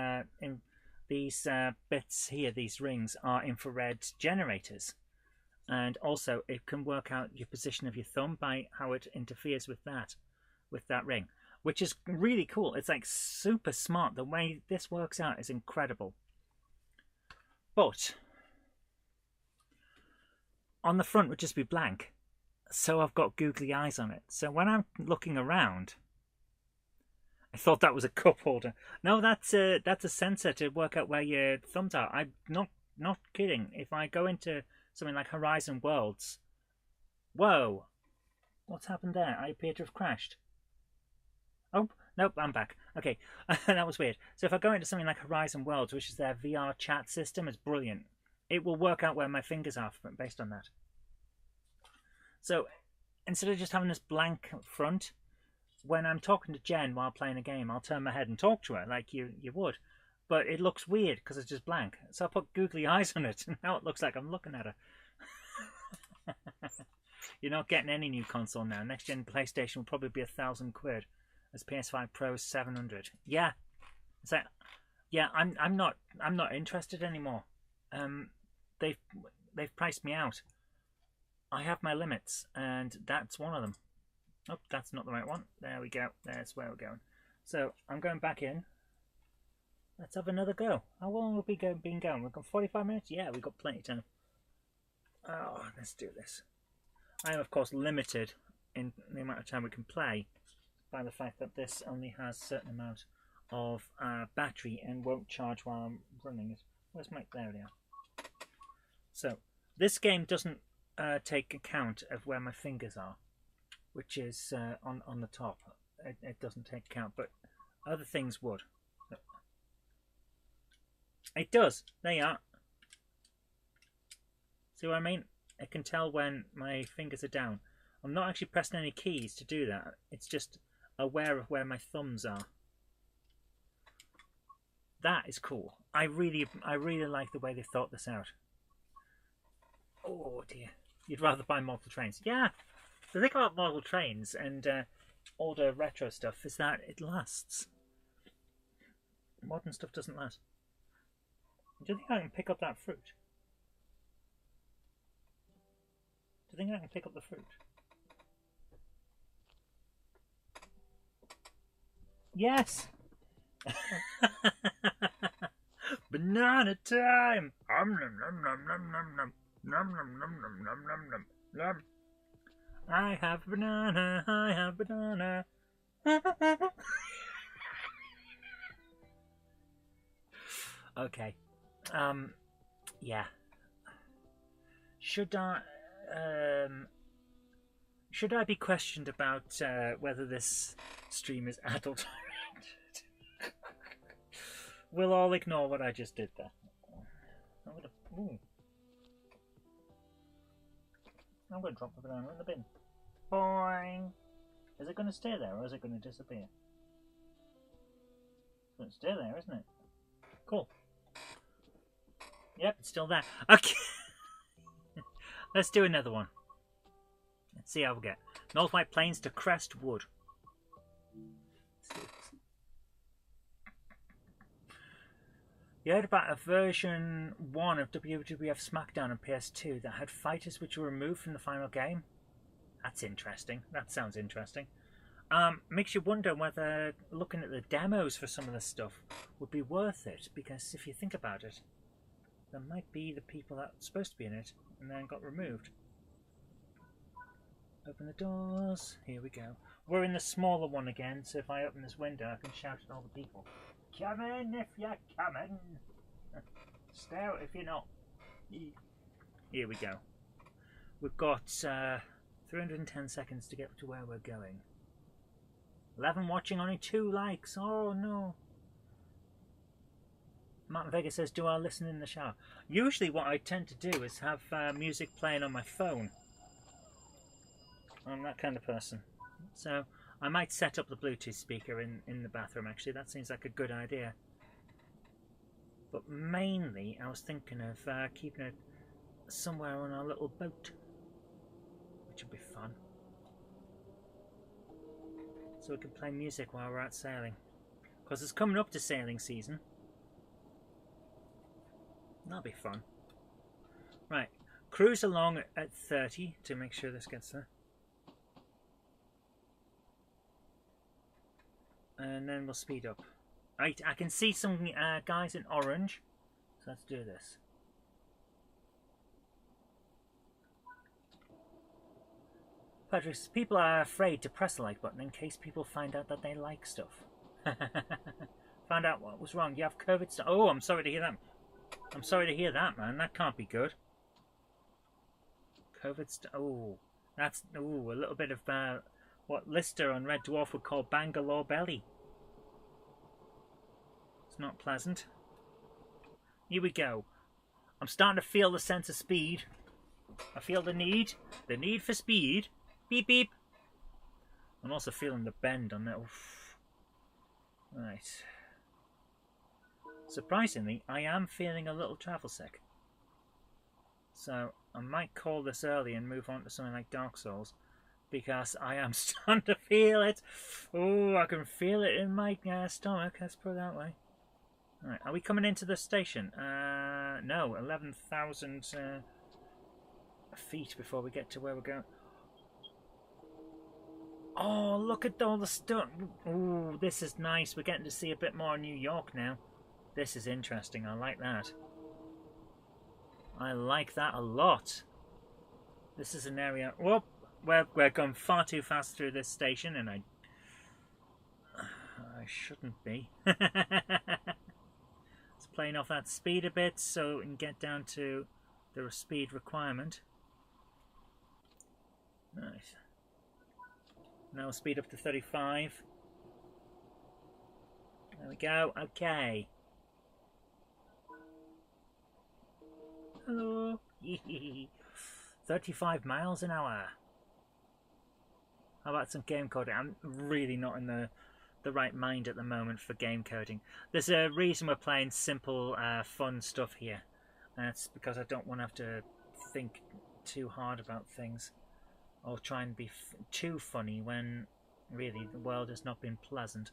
bits here, these rings, are infrared generators. And also, it can work out your position of your thumb by how it interferes with that ring, which is really cool. It's like super smart. The way this works out is incredible. But on the front would just be blank, so I've got googly eyes on it. So when I'm looking around, I thought that was a cup holder. No, that's a sensor to work out where your thumbs are. I'm not kidding. If I go into something like Horizon Worlds. Whoa! What's happened there? I appear to have crashed. Oh, nope, I'm back. Okay, that was weird. So if I go into something like Horizon Worlds, which is their VR chat system, it's brilliant. It will work out where my fingers are based on that. So instead of just having this blank front, when I'm talking to Jen while playing a game, I'll turn my head and talk to her like you would. But it looks weird because it's just blank. So I put googly eyes on it, and now it looks like I'm looking at her. You're not getting any new console now. Next gen PlayStation will probably be 1,000 quid. as PS5 Pro 700. Yeah, it's like, yeah, I'm not interested anymore. They've priced me out. I have my limits, and that's one of them. Oh, that's not the right one. There we go. That's where we're going. So I'm going back in. Let's have another go. How long have we been going? We've got 45 minutes? Yeah, we've got plenty of time. Oh, let's do this. I am, of course, limited in the amount of time we can play by the fact that this only has a certain amount of battery and won't charge while I'm running it. Where's my... There we are. So, this game doesn't take account of where my fingers are, which is on the top. It doesn't take account, but other things would. It does. There you are. See what I mean? It can tell when my fingers are down. I'm not actually pressing any keys to do that. It's just aware of where my thumbs are. That is cool. I really like the way they thought this out. Oh dear. You'd rather buy model trains. Yeah. The thing about model trains and older retro stuff is that it lasts. Modern stuff doesn't last. Do you think I can pick up that fruit? Do you think I can pick up the fruit? Yes! Banana time! Nom nom nom nom nom nom nom nom nom nom nom nom nom nom. I have a banana, I have a banana. Okay. Yeah. Should I be questioned about whether this stream is adult oriented? We'll all ignore what I just did there. I'm gonna drop the banana in the bin. Boing! Is it gonna stay there or is it gonna disappear? It's gonna stay there, isn't it? Cool. Yep, it's still there. Okay. Let's do another one. Let's see how we get. North White Plains to Crestwood. You heard about a version 1 of WWF SmackDown on PS2 that had fighters which were removed from the final game? That's interesting. That sounds interesting. Makes you wonder whether looking at the demos for some of this stuff would be worth it, because if you think about it, there might be the people that were supposed to be in it and then got removed. Open the doors. Here we go. We're in the smaller one again, so if I open this window I can shout at all the people. Come in if you're coming. Stay out if you're not. Here we go. We've got 310 seconds to get to where we're going. 11 watching, only 2 likes. Oh no. Martin Vega says, do I listen in the shower? Usually what I tend to do is have music playing on my phone. I'm that kind of person. So I might set up the Bluetooth speaker in the bathroom actually. That seems like a good idea. But mainly I was thinking of keeping it somewhere on our little boat, which would be fun. So we can play music while we're out sailing. Because it's coming up to sailing season. That'll be fun. Right, cruise along at 30 to make sure this gets there. And then we'll speed up. Right, I can see some guys in orange. So let's do this. Patrick, people are afraid to press the like button in case people find out that they like stuff. Found out what was wrong. You have COVID. Oh, I'm sorry to hear that. I'm sorry to hear that, man. That can't be good. COVID. Oh, that's a little bit of what Lister on Red Dwarf would call Bangalore belly. It's not pleasant. Here we go. I'm starting to feel the sense of speed. I feel the need for speed. Beep beep. I'm also feeling the bend on that. Oof. Right. Surprisingly, I am feeling a little travel sick. So I might call this early and move on to something like Dark Souls. because I am starting to feel it. Oh, I can feel it in my stomach. Let's put it that way. All right, are we coming into the station? No, 11,000 feet before we get to where we're going. Oh, look at all the stuff. Oh, this is nice. We're getting to see a bit more of New York now. This is interesting. I like that. I like that a lot. This is an area... Whoop! We're going far too fast through this station, and I shouldn't be. It's playing off that speed a bit so we can get down to the speed requirement. Nice. Now speed up to 35. There we go. Okay. Hello. 35 miles an hour. How about some game coding? I'm really not in the right mind at the moment for game coding. There's a reason we're playing simple, fun stuff here. And it's because I don't want to have to think too hard about things. Or try and be too funny when really the world has not been pleasant.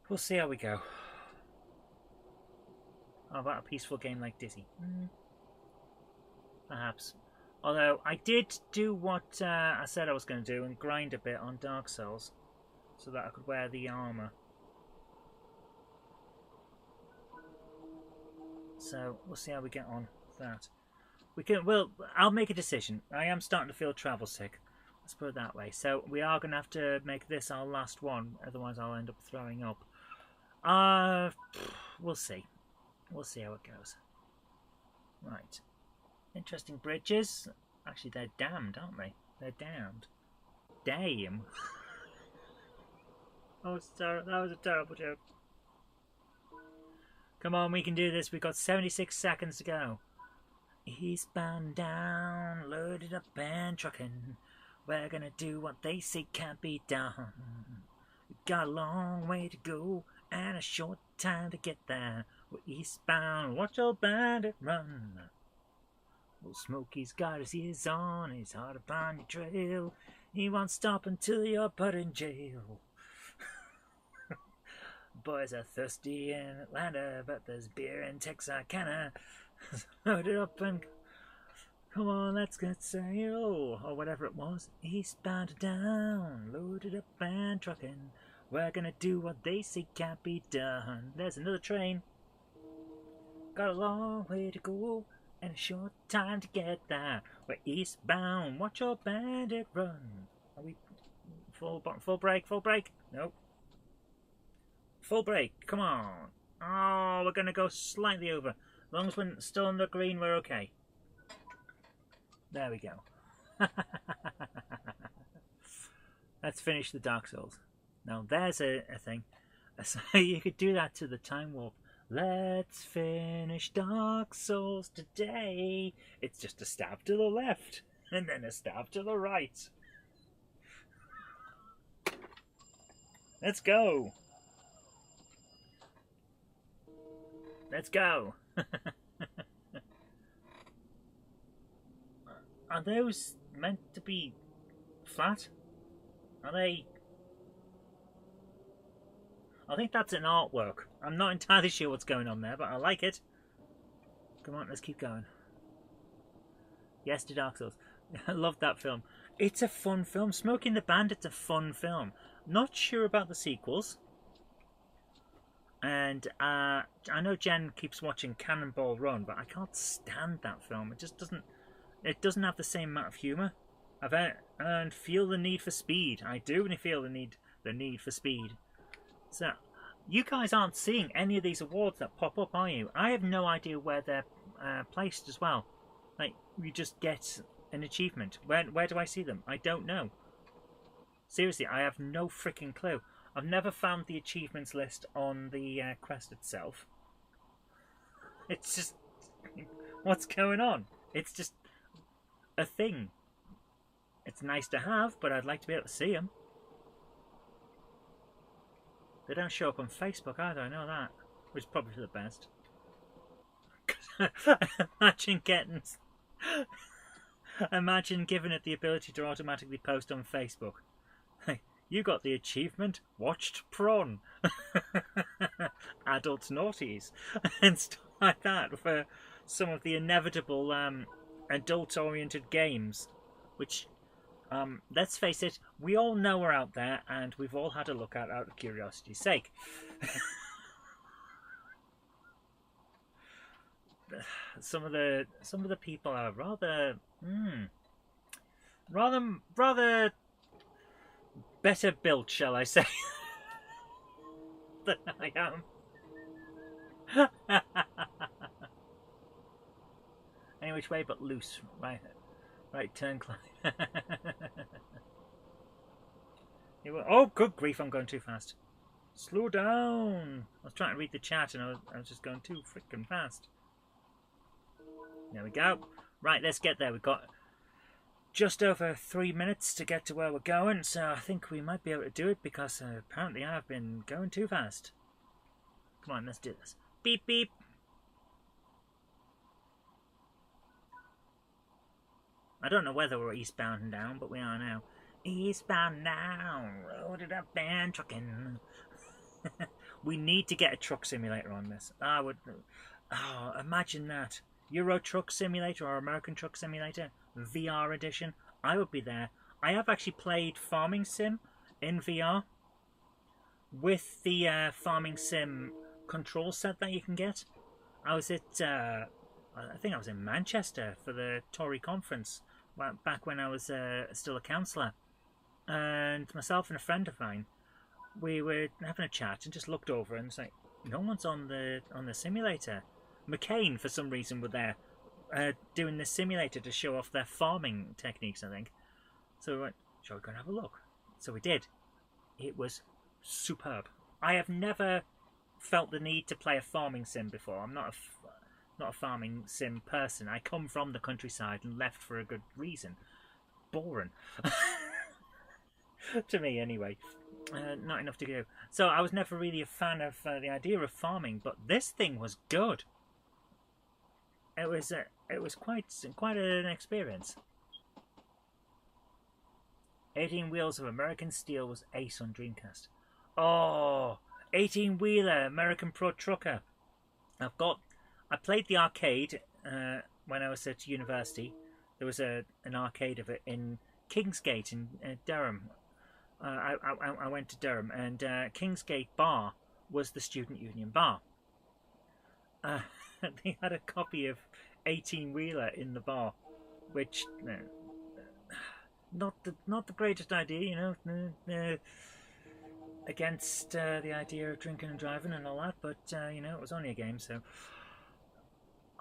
We'll see how we go. How about a peaceful game like Dizzy? Perhaps. Although I did do what I said I was going to do and grind a bit on Dark Souls so that I could wear the armour. So we'll see how we get on with that. I'll make a decision. I am starting to feel travel sick. Let's put it that way. So we are going to have to make this our last one. Otherwise I'll end up throwing up. We'll see. We'll see how it goes. Right. Interesting bridges. Actually, they're damned, aren't they? They're damned. Damn. Oh, that was a terrible joke. Come on, we can do this. We've got 76 seconds to go. Eastbound down, loaded up and trucking. We're gonna do what they say can't be done. We got a long way to go and a short time to get there. We're eastbound, watch old bandit run. Old Smokey's got his ears on, he's hard upon your trail. He won't stop until you're put in jail. Boys are thirsty in Atlanta, but there's beer in Texarkana. Load it up and come on, let's get sail, or whatever it was. Eastbound down, loaded up and trucking. We're gonna do what they say can't be done. There's another train. Got a long way to go and a short time to get there. We're eastbound, watch your bandit run. Are we full brake? Full brake? Nope. Full brake, come on. Oh, we're gonna go slightly over. As long as we're still on the green, we're okay. There we go. Let's finish the Dark Souls. Now there's a thing. So you could do that to the Time Warp. Let's finish Dark Souls today. It's just a stab to the left and then a stab to the right. Let's go. Let's go. Are those meant to be flat? Are they? I think that's an artwork. I'm not entirely sure what's going on there, but I like it. Come on, let's keep going. Yes to Dark Souls. I love that film. It's a fun film. Smokey and the Bandit's a fun film. Not sure about the sequels. And I know Jen keeps watching Cannonball Run, but I can't stand that film. It just doesn't. It doesn't have the same amount of humour. And feel the need for speed. I do feel the need for speed. So, you guys aren't seeing any of these awards that pop up, are you? I have no idea where they're placed as well. Like, you just get an achievement. Where do I see them? I don't know. Seriously, I have no freaking clue. I've never found the achievements list on the quest itself. It's just... what's going on? It's just a thing. It's nice to have, but I'd like to be able to see them. They don't show up on Facebook either, I know that. Which is probably for the best. Imagine getting Imagine giving it the ability to automatically post on Facebook. You got the achievement, watched prawn. Adult naughties. And stuff like that for some of the inevitable adult-oriented games. Which, let's face it, we all know are out there and we've all had a look at out of curiosity's sake. Some of the people are rather better built, shall I say, than I am. Any which way but loose. Right turn, Clyde. Oh, good grief! I'm going too fast. Slow down. I was trying to read the chat and I was just going too freaking fast. There we go. Right, let's get there. We've got just over 3 minutes to get to where we're going, so I think we might be able to do it because apparently I've been going too fast. Come on, let's do this. Beep, beep. I don't know whether we're eastbound and down, but we are now. Eastbound now, loaded up and trucking. We need to get a truck simulator on this. Oh, imagine that. Euro Truck Simulator or American Truck Simulator VR edition. I would be there. I have actually played Farming Sim in VR with the Farming Sim control set that you can get. I was at I think I was in Manchester for the Tory conference back when I was still a councillor, and myself and a friend of mine, we were having a chat and just looked over and it's like, no one's on the simulator. McCain, for some reason, were there doing this simulator to show off their farming techniques, I think. So we went, shall we go and have a look? So we did. It was superb. I have never felt the need to play a farming sim before. I'm not a farming sim person. I come from the countryside and left for a good reason. Boring. To me, anyway. Not enough to do. So I was never really a fan of the idea of farming, but this thing was good. It was quite an experience. 18 Wheels of American Steel was ace on Dreamcast. Oh, 18-wheeler American Pro Trucker. I played the arcade when I was at university. There was an arcade of it in Kingsgate in Durham. I went to Durham, and Kingsgate Bar was the student union bar. They had a copy of 18-wheeler in the bar, which not the greatest idea, you know, against the idea of drinking and driving and all that. But you know, it was only a game, so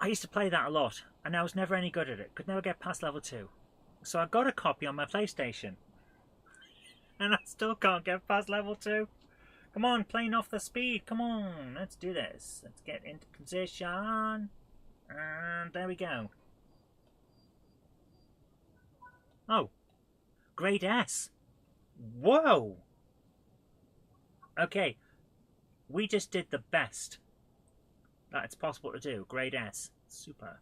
I used to play that a lot, and I was never any good at it. Could never get past level 2. So I got a copy on my PlayStation, and I still can't get past level 2. Come on, playing off the speed. Come on, let's do this. Let's get into position. And there we go. Oh, grade S. Whoa. Okay, we just did the best that it's possible to do. Grade S. Super.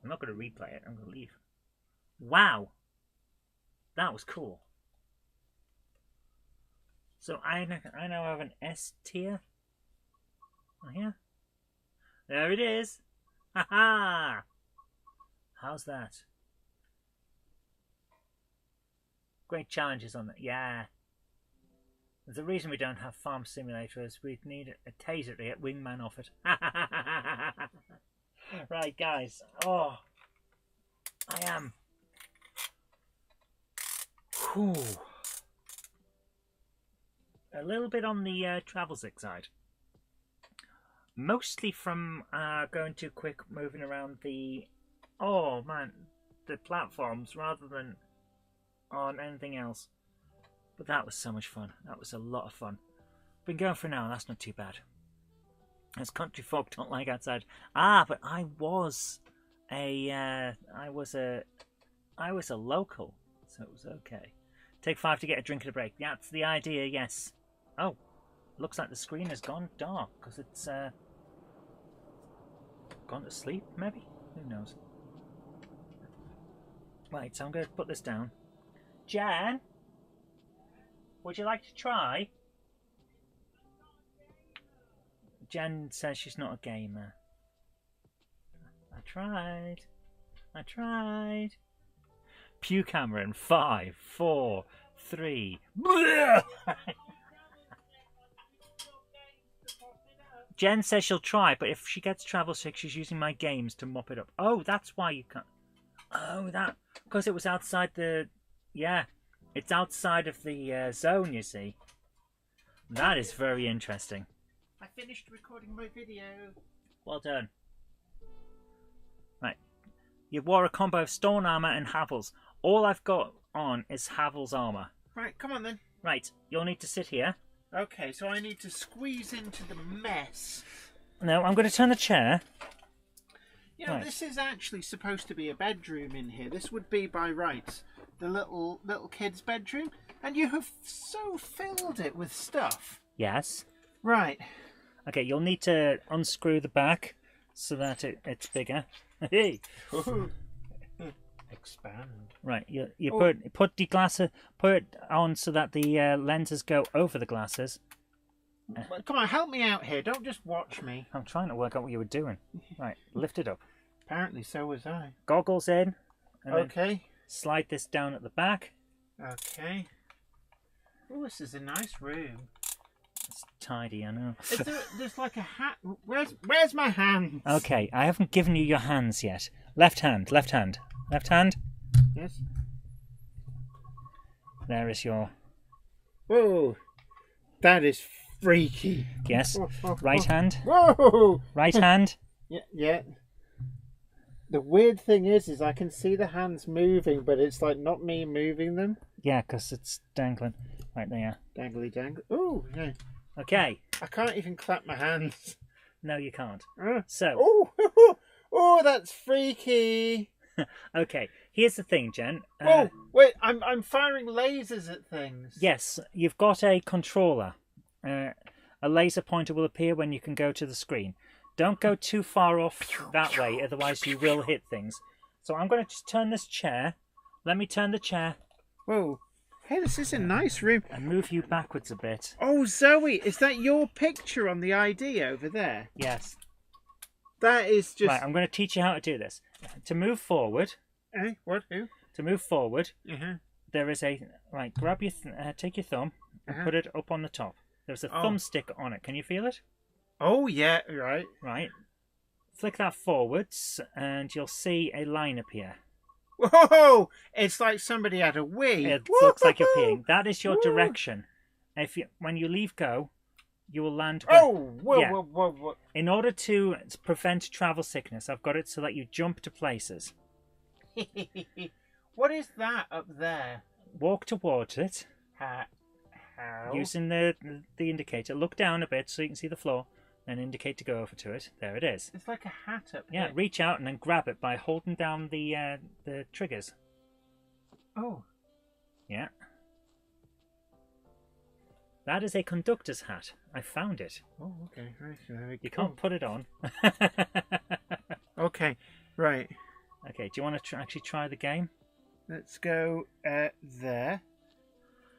I'm not going to replay it. I'm going to leave. Wow. That was cool. So I now have an S tier. Oh, yeah. There it is. Ha ha. How's that? Great challenges on that. Yeah. There's a reason we don't have Farm Simulator, is we need a taser to get Wingman off it. Right, guys. Oh, I am. Whew. A little bit on the travel sick side. Mostly from going too quick, moving around the... Oh, man. The platforms, rather than on anything else. But that was so much fun. That was a lot of fun. Been going for an hour, that's not too bad. As country folk don't like outside. Ah, but I was a local, so it was okay. Take 5 to get a drink at a break. That's the idea, yes. Oh, looks like the screen has gone dark because it's gone to sleep, maybe? Who knows? Right, so I'm going to put this down. Jan, would you like to try? Jen says she's not a gamer. I tried. Puke hammer in 5, 4, 3. Jen says she'll try, but if she gets travel sick, she's using my games to mop it up. Oh, that's why you can't. Oh, that because it was outside the. Yeah, it's outside of the zone. You see. That is very interesting. I finished recording my video. Well done. Right, you wore a combo of stone armor and Havel's. All I've got on is Havel's armor. Right, come on then. Right, you'll need to sit here. Okay, so I need to squeeze into the mess. No, I'm going to turn the chair. You know, Right. This is actually supposed to be a bedroom in here. This would be, by rights, the little kid's bedroom. And you have so filled it with stuff. Yes. Right. Okay, you'll need to unscrew the back so that it's bigger. Hey. Expand. Right, you Oh. put the glasses, put it on so that the lenses go over the glasses. Well, come on, help me out here. Don't just watch me. I'm trying to work out what you were doing. Right, lift it up. Apparently so was I. Goggles in. And then Okay. slide this down at the back. Okay. Oh, this is a nice room. It's tidy, I know. Is there's like a hat. Where's my hand? Okay, I haven't given you your hands yet. Left hand, left hand, left hand. Yes. There is your Whoa. That is freaky. yes. Right hand, Whoa. right hand. Yeah, yeah. The weird thing is I can see the hands moving, but it's like not me moving them. Yeah, because it's dangling. Right there. Dangly dangle. Oh, yeah. Okay. I can't even clap my hands. No, you can't. Ah. So, Oh, oh, that's freaky. okay. Here's the thing, Jen. Oh, wait, I'm firing lasers at things. Yes, you've got a controller. A laser pointer will appear when you can go to the screen. Don't go too far off that way, otherwise you will hit things. So I'm going to just turn this chair. Let me turn the chair Whoa. Hey, this is a nice room. and move you backwards a bit. Oh, Zoe, is that your picture on the ID over there? Yes. That is just... Right, I'm going to teach you how to do this. To move forward, Eh? What? Who? there is a... Right, grab your... take your thumb and put it up on the top. There's a thumbstick on it. Can you feel it? Oh, yeah, right. Right. Flick that forwards and you'll see a line appear. Whoa! It's like somebody had a wee. It looks like you're Whoa! peeing. That is your Woo! direction. When you leave go, you will land. Oh! Whoa, Yeah. whoa. In order to prevent travel sickness, I've got it so that you jump to places. What is that up there? Walk towards it How? using the indicator. Look down a bit so you can see the floor, and indicate to go over to it. There it is. It's like a hat up Yeah, here. reach out and then grab it by holding down the triggers. Oh. Yeah. That is a conductor's hat. I found it. Oh, okay. Right, there we You go. can't put it on. Okay, right. Okay, do you want to actually try the game? Let's go there.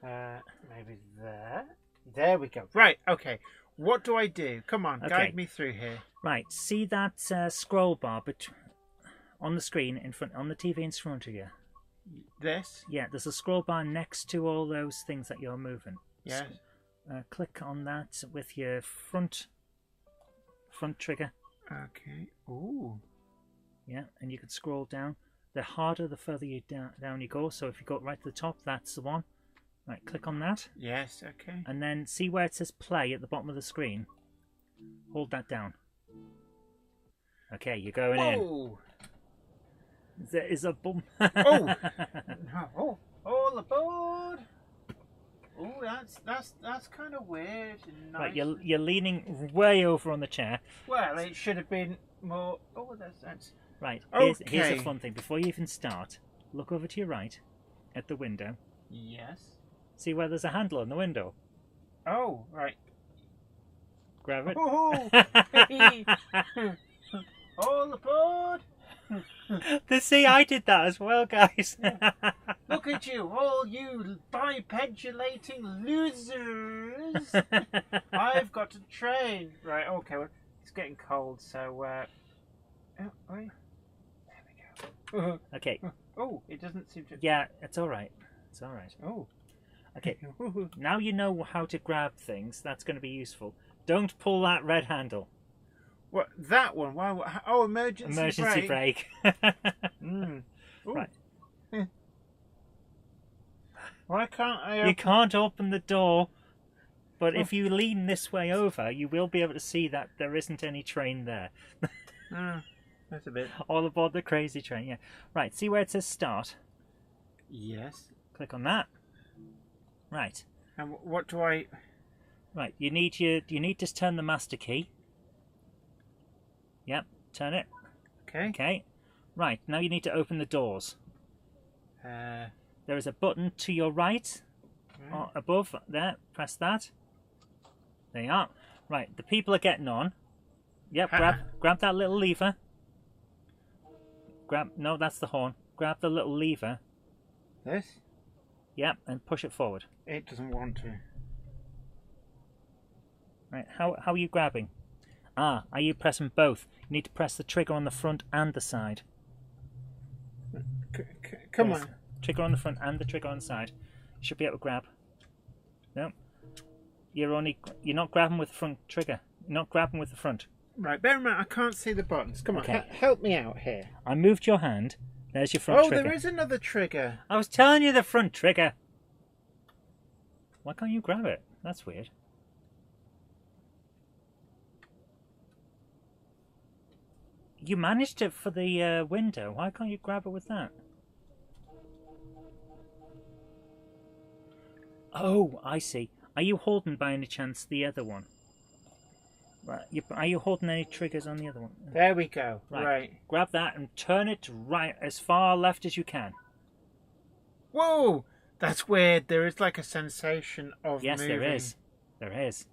Maybe there. There we go. Right, okay. What do I do? Come on, Okay. guide me through here. Right, see that scroll bar on the screen in front, on the TV in front of you? This? Yeah, there's a scroll bar next to all those things that you're moving. Yes. Click on that with your front trigger. Okay. Ooh. Yeah, and you can scroll down. The harder, the further you down you go. So if you go right to the top, that's the one. Right, click on that. Yes, okay. And then see where it says play at the bottom of the screen. Hold that down. Okay, you're going in. Whoa! There is a bump. Oh! Oh! All aboard! Oh, that's kind of weird and nice. Right, you're leaning way over on the chair. Well, it should have been more... Oh, that's... Right, here's Okay. a fun thing. Before you even start, look over to your right at the window. Yes. See where there's a handle on the window. Oh, right. Grab it. Oh! All aboard! See, I did that as well, guys. Look at you, all you bipedulating losers. I've got to train. Right, okay, well, it's getting cold, so, oh, wait. There we go. Okay. Oh, it doesn't seem to... Yeah, it's alright. It's alright. Oh. Okay, now you know how to grab things. That's going to be useful. Don't pull that red handle. What, that one? Why? Oh, emergency brake. Right. Why can't I... You can't open the door, but if you lean this way over, you will be able to see that there isn't any train there. That's a bit... All aboard the crazy train, yeah. Right, see where it says start? Yes. Click on that. Right. And what do I... Right, you need to turn the master key. Yep, turn it. Okay. Okay. Right, now you need to open the doors. There is a button to your right, or above there. Press that. There you are. Right, the people are getting on. Yep, grab that little lever. No, that's the horn. Grab the little lever. This? Yep, and push it forward. It doesn't want to. Right, how are you grabbing? Are you pressing both? You need to press the trigger on the front and the side. Come on. Trigger on the front and the trigger on the side. You should be able to grab. No. You're not grabbing with the front trigger. You're not grabbing with the front. Right, bear in mind, I can't see the buttons. Come on, okay. Help me out here. I moved your hand. There's your front trigger. Oh, there is another trigger. I was telling you the front trigger. Why can't you grab it? That's weird. You managed it for the window. Why can't you grab it with that? Oh, I see. Are you holding by any chance the other one? Right. Are you holding any triggers on the other one? There we go. Right. Grab that and turn it right as far left as you can. Whoa! That's weird. There is like a sensation of moving. Yes, there is. There is.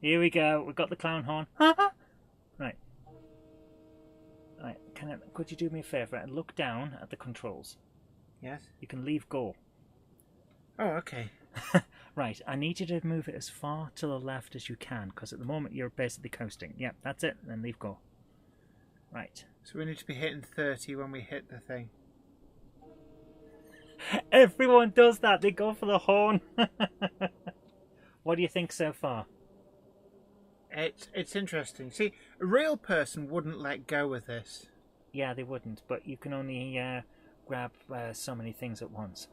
Here we go. We've got the clown horn. Right. Right. Could you do me a favour and look down at the controls? Yes. You can leave go. Oh, okay. Right, I need you to move it as far to the left as you can, because at the moment you're basically coasting. Yep, that's it, then leave go. Right. So we need to be hitting 30 when we hit the thing. Everyone does that, they go for the horn. What do you think so far? It's interesting. See, a real person wouldn't let go of this. Yeah, they wouldn't, but you can only grab so many things at once.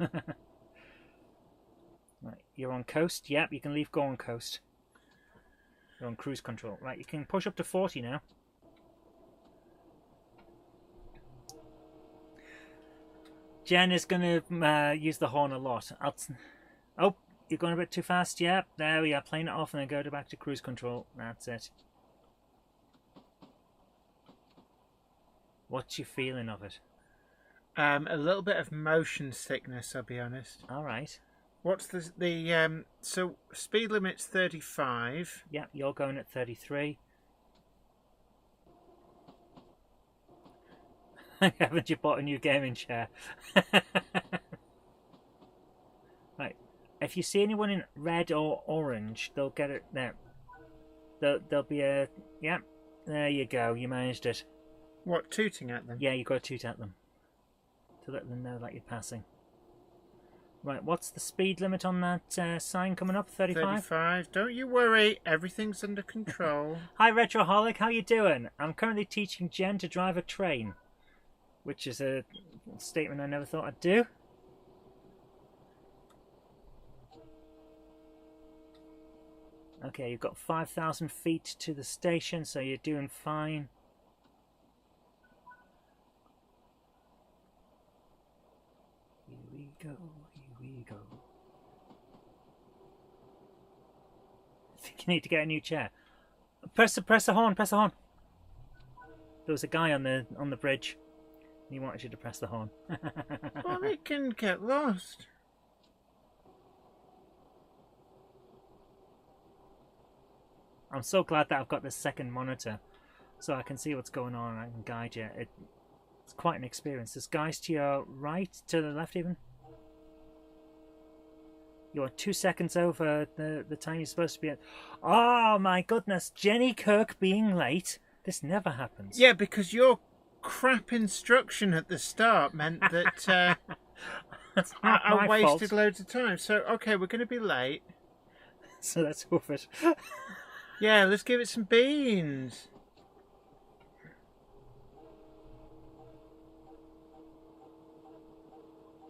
Right, you're on coast. Yep, you can leave go on coast. You're on cruise control. Right, you can push up to 40 now. Jen is going to use the horn a lot. Oh, you're going a bit too fast. Yep, there we are. Playing it off and then go back to cruise control. That's it. What's your feeling of it? A little bit of motion sickness, I'll be honest. All right. What's so speed limit's 35. Yeah, you're going at 33. Haven't you bought a new gaming chair? Right. If you see anyone in red or orange, they'll get it there. There'll be a... Yeah, there you go. You managed it. What, tooting at them? Yeah, you got to toot at them. To let them know that you're passing. Right, what's the speed limit on that sign coming up? 35? 35. Don't you worry, everything's under control. Hi Retroholic, how you doing? I'm currently teaching Jen to drive a train, which is a statement I never thought I'd do. Okay, you've got 5,000 feet to the station, so you're doing fine. Here we go. Go. I think you need to get a new chair. Press the horn. Press the horn. There was a guy on the bridge. He wanted you to press the horn. Well, it can get lost. I'm so glad that I've got this second monitor, so I can see what's going on and I can guide you. It's quite an experience. There's guys to your right, to the left even. You're 2 seconds over the time you're supposed to be at. Oh my goodness, Jenny Kirk being late. This never happens. Yeah, because your crap instruction at the start meant that I wasted loads of time. So, okay, we're going to be late. So let's hoof it. Yeah, let's give it some beans.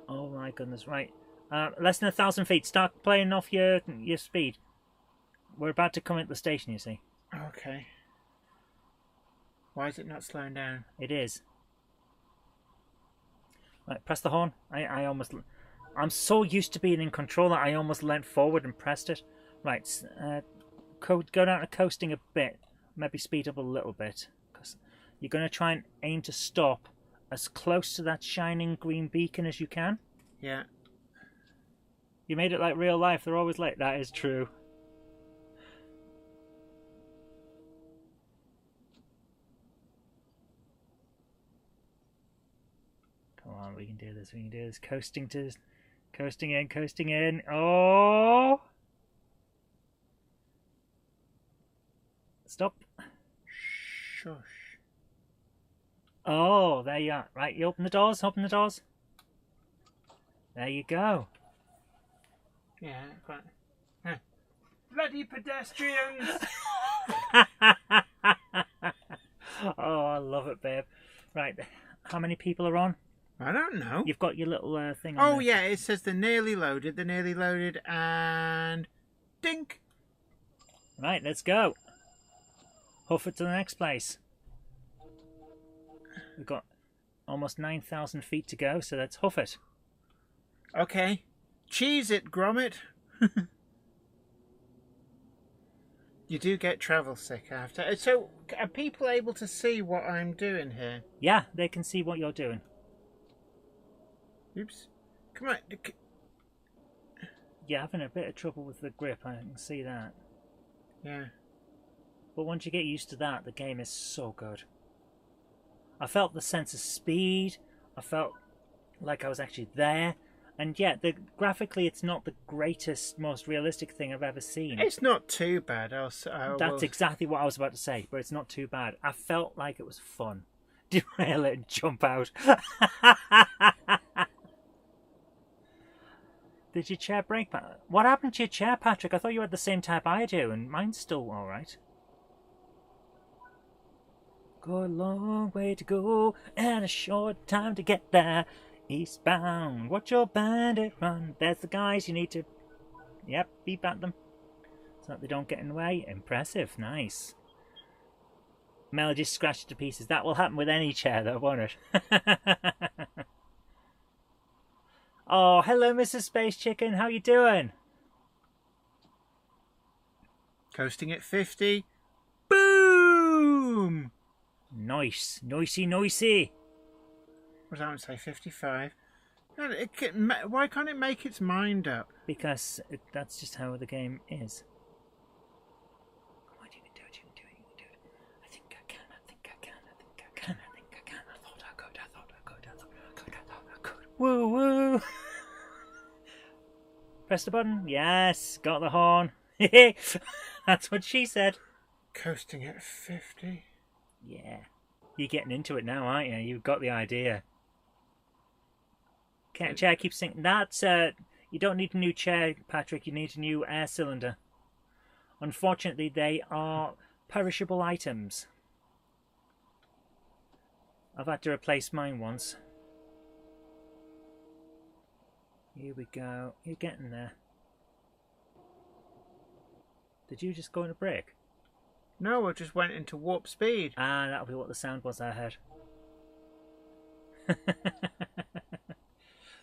Oh my goodness, right. Less than 1,000 feet. Start playing off your speed. We're about to come into the station, you see. Okay. Why is it not slowing down? It is. Right, press the horn. I'm so used to being in control that I almost leant forward and pressed it. Right, go down to coasting a bit. Maybe speed up a little bit. Because you're going to try and aim to stop as close to that shining green beacon as you can. Yeah. You made it like real life. They're always late. That is true. Come on, we can do this. We can do this. Coasting in, coasting in. Oh! Stop. Shush. Oh, there you are. Right, you open the doors. Open the doors. There you go. Yeah, quite. Huh. Bloody pedestrians! Oh, I love it, babe. Right, how many people are on? I don't know. You've got your little thing on Oh, there. yeah, it says they're nearly loaded, and... Dink! Right, let's go. Hoof it to the next place. We've got almost 9,000 feet to go, so let's hoof it. Okay. Cheese it, Gromit. You do get travel sick after. So, are people able to see what I'm doing here? Yeah, they can see what you're doing. Oops. Come on. You're having a bit of trouble with the grip, I can see that. Yeah. But once you get used to that, the game is so good. I felt the sense of speed. I felt like I was actually there. And yet, graphically, it's not the greatest, most realistic thing I've ever seen. It's not too bad. That's exactly what I was about to say, but it's not too bad. I felt like it was fun. Derail it and jump out. Did your chair break? What happened to your chair, Patrick? I thought you had the same type I do, and mine's still alright. Got a long way to go, and a short time to get there. Eastbound, watch your bandit run. There's the guys you need to... Yep, beep at them. So that they don't get in the way. Impressive, nice. Melody scratched to pieces. That will happen with any chair though, won't it? Oh, hello Mrs. Space Chicken, how you doing? Coasting at 50. Boom! Nice, nicey, nicey. What does that one say? 55. Why can't it make its mind up? Because that's just how the game is. Come on, you can do it, you can do it, you can do it. I think I can, I think I can, I think I can, I think I can. I thought I could, I thought I could, I thought I could, I thought I could. Woo woo! Press the button. Yes, got the horn. That's what she said. Coasting at 50. Yeah. You're getting into it now, aren't you? You've got the idea. Chair keeps sinking. That's, you don't need a new chair, Patrick. You need a new air cylinder. Unfortunately, they are perishable items. I've had to replace mine once. Here we go. You're getting there. Did you just go in a break? No, I just went into warp speed. Ah, that'll be what the sound was I heard.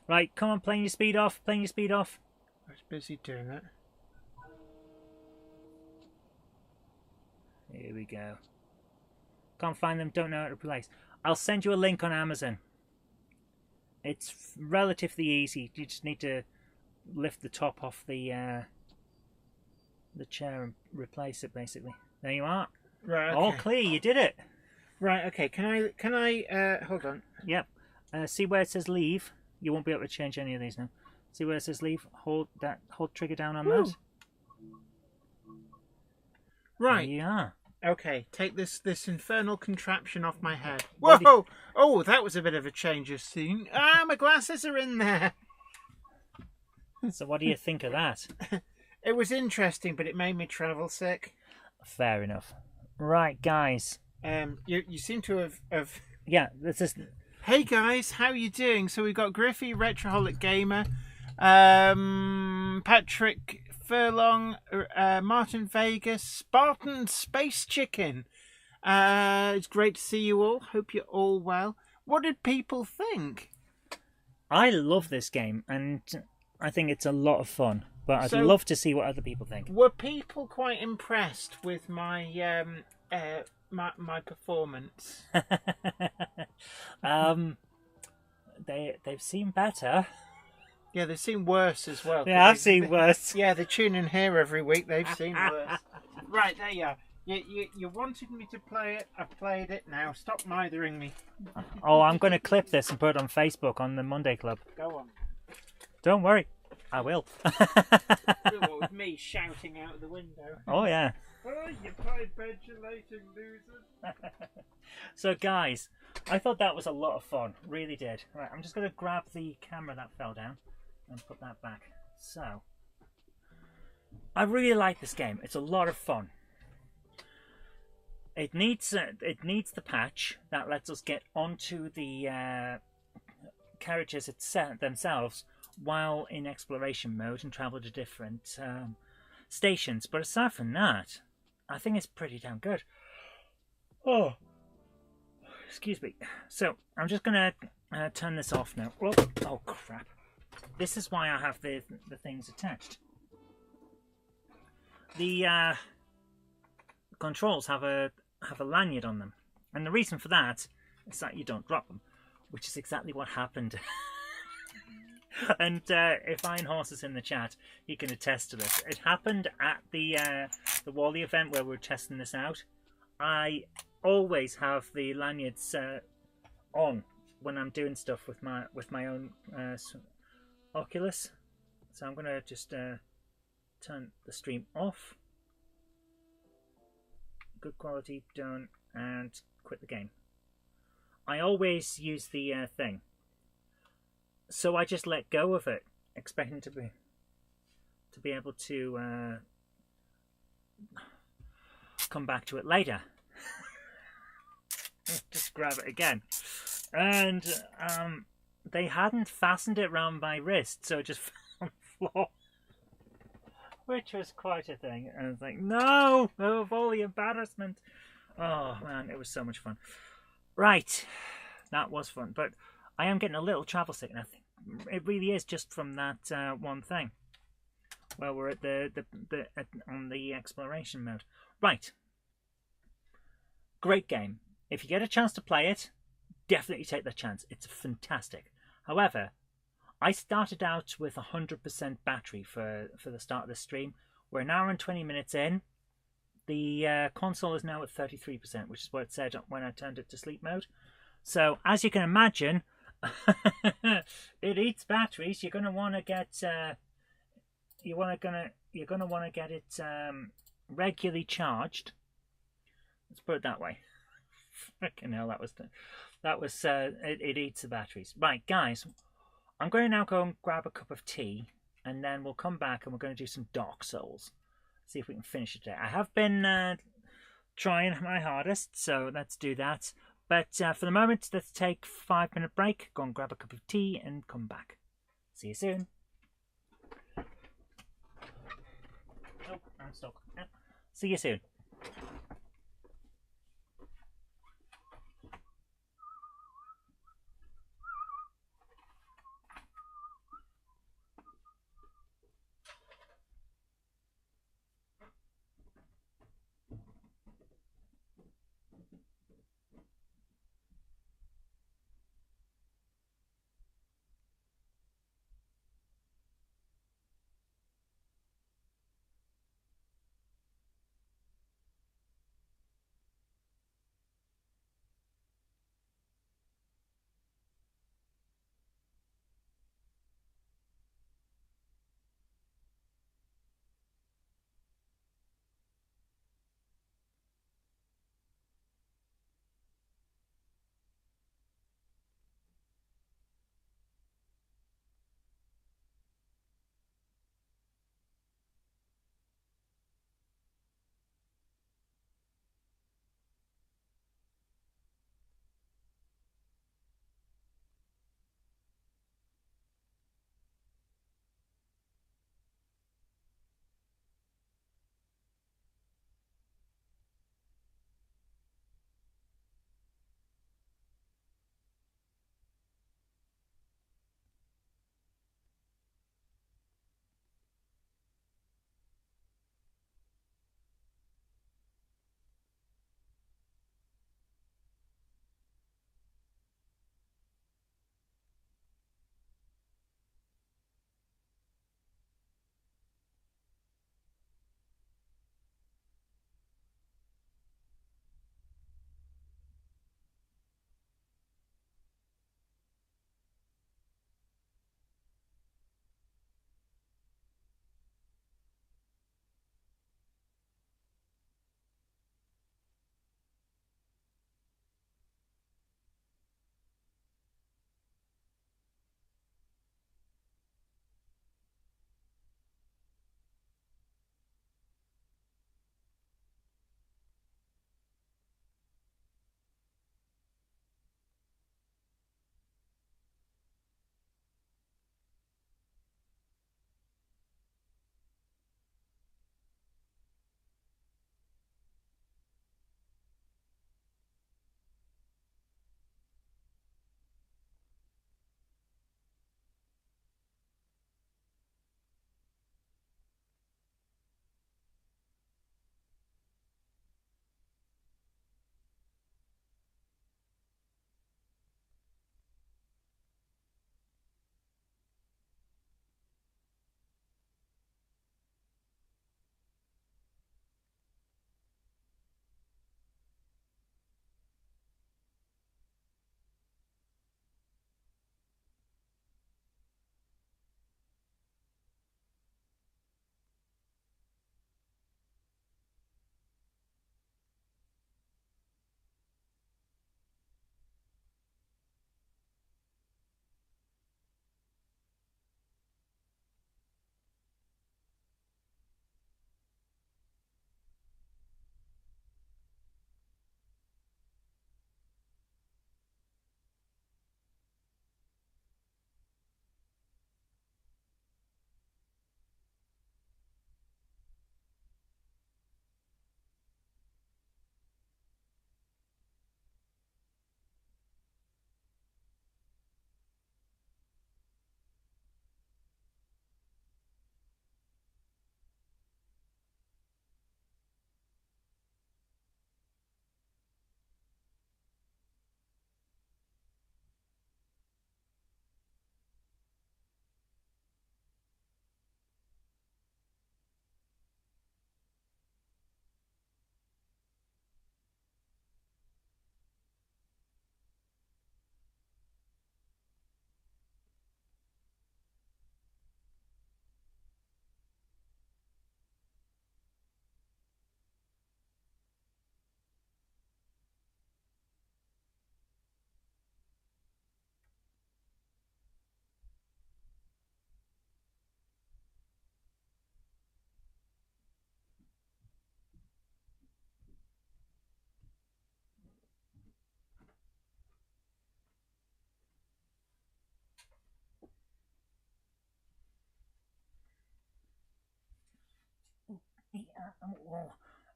Right, come on, playing your speed off, playing your speed off. I was busy doing that. Here we go. Can't find them, don't know how to replace. I'll send you a link on Amazon. It's relatively easy. You just need to lift the top off the chair and replace it, basically. There you are. Right. Okay. All clear, you did it. Right. Okay. Can I? Hold on. Yep. See where it says leave? You won't be able to change any of these now. See where it says leave? Hold trigger down on Woo. that. Right. Yeah. Okay. Take this infernal contraption off my head. What Whoa! Oh, that was a bit of a change of scene. Ah, my glasses are in there. So what do you think of that? It was interesting, but it made me travel sick. Fair enough. Right, guys. You seem to have. Yeah, this is. Hey guys, how you doing? So we've got Griffey, Retroholic Gamer, Patrick Furlong, Martin Vegas, Spartan Space Chicken. It's great to see you all. Hope you're all well. What did people think? I love this game, and I think it's a lot of fun. But I'd So- love to see what other people think. Were people quite impressed with my my performance? They've seen better. Yeah, they've seen worse as well. Yeah, I've seen worse. Yeah, they tune in here every week. They've seen worse. Right, there you are. You wanted me to play it. I've played it now. Stop mithering me. Oh, I'm going to clip this and put it on Facebook on the Monday Club. Go on. Don't worry, I will. With me shouting out the window. Oh yeah. Oh, you pie-pendulating losers. So guys, I thought that was a lot of fun. Really did. Right, I'm just going to grab the camera that fell down and put that back. So, I really like this game. It's a lot of fun. It needs the patch that lets us get onto the carriages themselves while in exploration mode and travel to different stations. But aside from that, I think it's pretty damn good. Oh, excuse me. So I'm just gonna turn this off now. Oh crap! This is why I have the things attached. The controls have a lanyard on them, and the reason for that is that you don't drop them, which is exactly what happened. And if Iron Horse is in the chat, he can attest to this. It happened at the Wally event where we were testing this out. I always have the lanyards on when I'm doing stuff with my own Oculus. So I'm gonna just turn the stream off. Good quality, done, and quit the game. I always use the thing. So I just let go of it, expecting to be able to come back to it later. Just grab it again, and they hadn't fastened it around my wrist, so it just fell on the floor, which was quite a thing. And I was like, no, of all the embarrassment. Oh man, it was so much fun. Right, that was fun, but I am getting a little travel sick, and I think it really is just from that one thing. Well, we're at on the exploration mode. Right. Great game. If you get a chance to play it, definitely take the chance. It's fantastic. However, I started out with 100% battery for the start of the stream. We're an hour and 20 minutes in. The console is now at 33%, which is what it said when I turned it to sleep mode. So, as you can imagine, it eats batteries. You're gonna want to get you're gonna want to get it regularly charged. Let's put it that way. Freaking hell, it eats the batteries. Right, guys, I'm going to now go and grab a cup of tea, and then we'll come back and we're going to do some Dark Souls. See if we can finish it today. I have been trying my hardest, so let's do that. But for the moment, let's take a 5-minute break, go and grab a cup of tea, and come back. See you soon. Oh, I'm stuck. See you soon.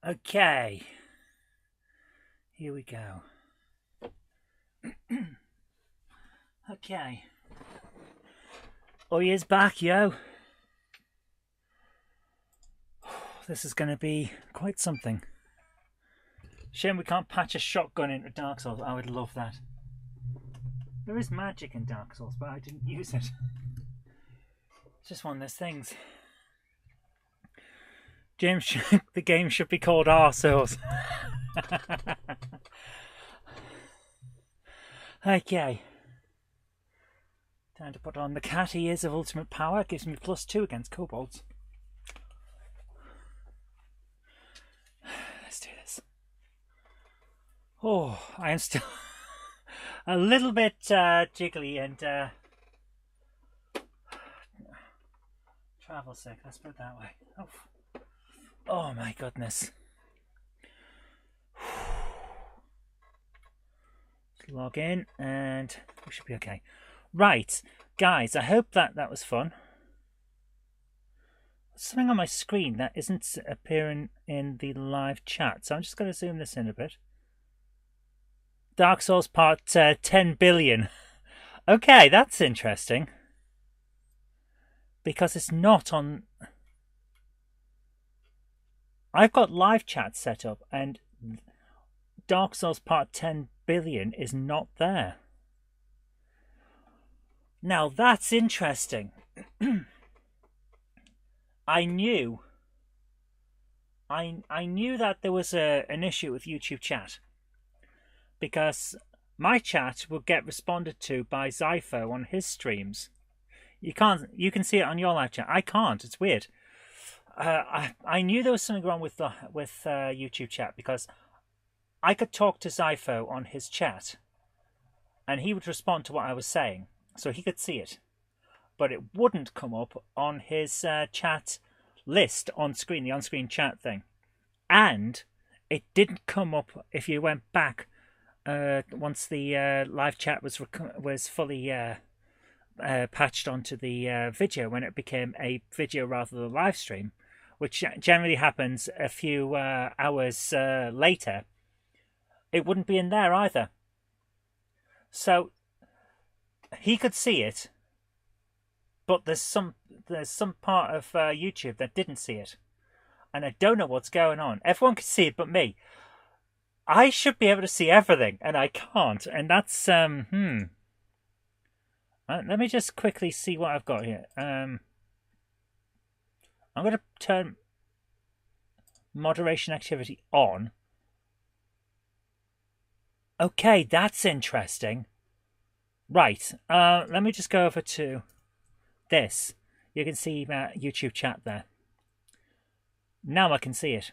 Okay. Here we go. Okay. Oh, he is back, yo. This is going to be quite something. Shame we can't patch a shotgun into Dark Souls. I would love that. There is magic in Dark Souls, but I didn't use it. It's just one of those things. James, the game should be called Souls. Okay. Time to put on the cat ears of ultimate power. Gives me +2 against kobolds. Let's do this. Oh, I am still a little bit jiggly and travel sick. Let's put it that way. Oh my goodness. Let's log in and we should be okay. Right, guys, I hope that was fun. There's something on my screen that isn't appearing in the live chat, so I'm just going to zoom this in a bit. Dark Souls Part 10 billion. Okay, that's interesting. Because it's not on... I've got live chat set up and Dark Souls Part 10 billion is not there. Now that's interesting. I knew that there was an issue with YouTube chat because my chat will get responded to by Zypho on his streams. You can see it on your live chat. I can't. It's weird. I knew there was something wrong with YouTube chat because I could talk to Zypho on his chat and he would respond to what I was saying. So he could see it, but it wouldn't come up on his chat list on screen, the on-screen chat thing. And it didn't come up if you went back once the live chat was fully patched onto the video, when it became a video rather than a live stream, which generally happens a few hours later. It wouldn't be in there either. So he could see it, but there's some part of YouTube that didn't see it, and I don't know what's going on. Everyone can see it but me. I should be able to see everything, and I can't, and that's let me just quickly see what I've got here. I'm going to turn moderation activity on. Okay, that's interesting. Right, let me just go over to this. You can see YouTube chat there. Now I can see it.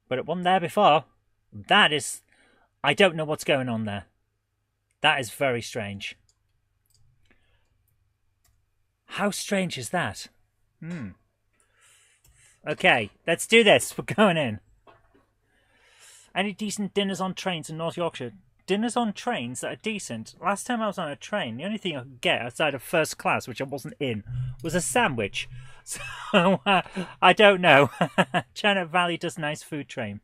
But it wasn't there before. That is... I don't know what's going on there. That is very strange. How strange is that? Okay, let's do this. We're going in. Any decent dinners on trains in North Yorkshire? Dinners on trains that are decent. Last time I was on a train, the only thing I could get outside of first class, which I wasn't in, was a sandwich. So, I don't know. China Valley does nice food train.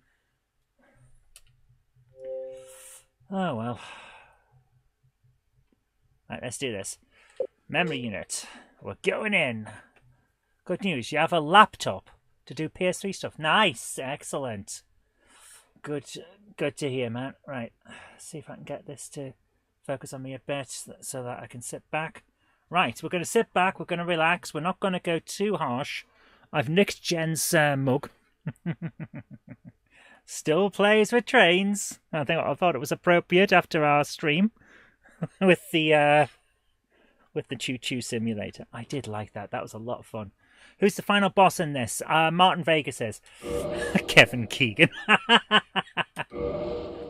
Oh, well. Right, let's do this. Memory unit. We're going in. Good news, you have a laptop to do PS3 stuff. Nice, excellent. Good to hear, man. Right, see if I can get this to focus on me a bit so that I can sit back. Right, we're going to sit back. We're going to relax. We're not going to go too harsh. I've nicked Jen's mug. Still plays with trains. I thought it was appropriate after our stream with the Choo Choo Simulator. I did like that. That was a lot of fun. Who's the final boss in this? Martin Vega says. Kevin Keegan.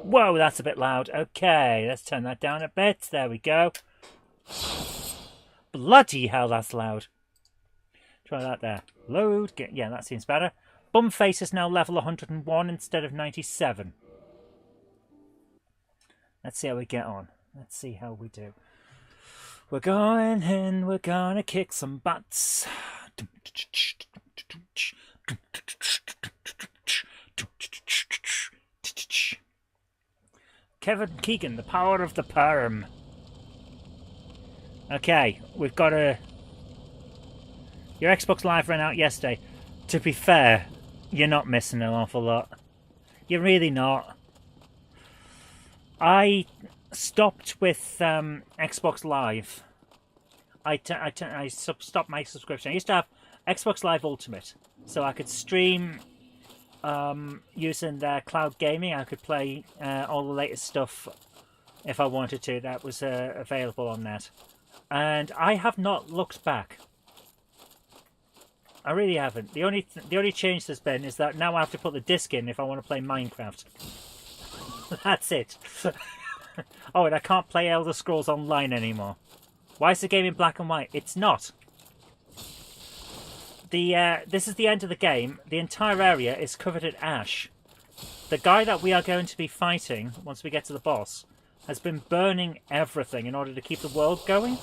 Whoa, that's a bit loud. Okay, let's turn that down a bit. There we go. Bloody hell, that's loud. Try that there. Load. Yeah, that seems better. Bumface is now level 101 instead of 97. Let's see how we get on. Let's see how we do. We're going in. We're gonna kick some butts. Kevin Keegan, the power of the perm. Okay, we've got a... Your Xbox Live ran out yesterday. To be fair, you're not missing an awful lot. You're really not. I stopped with Xbox Live. I stopped my subscription. I used to have Xbox Live Ultimate, so I could stream using cloud gaming. I could play all the latest stuff if I wanted to. That was available on that. And I have not looked back. I really haven't. The only change there's been is that now I have to put the disc in if I want to play Minecraft. That's it. Oh, and I can't play Elder Scrolls Online anymore. Why is the game in black and white? It's not. This is the end of the game. The entire area is covered in ash. The guy that we are going to be fighting once we get to the boss has been burning everything in order to keep the world going.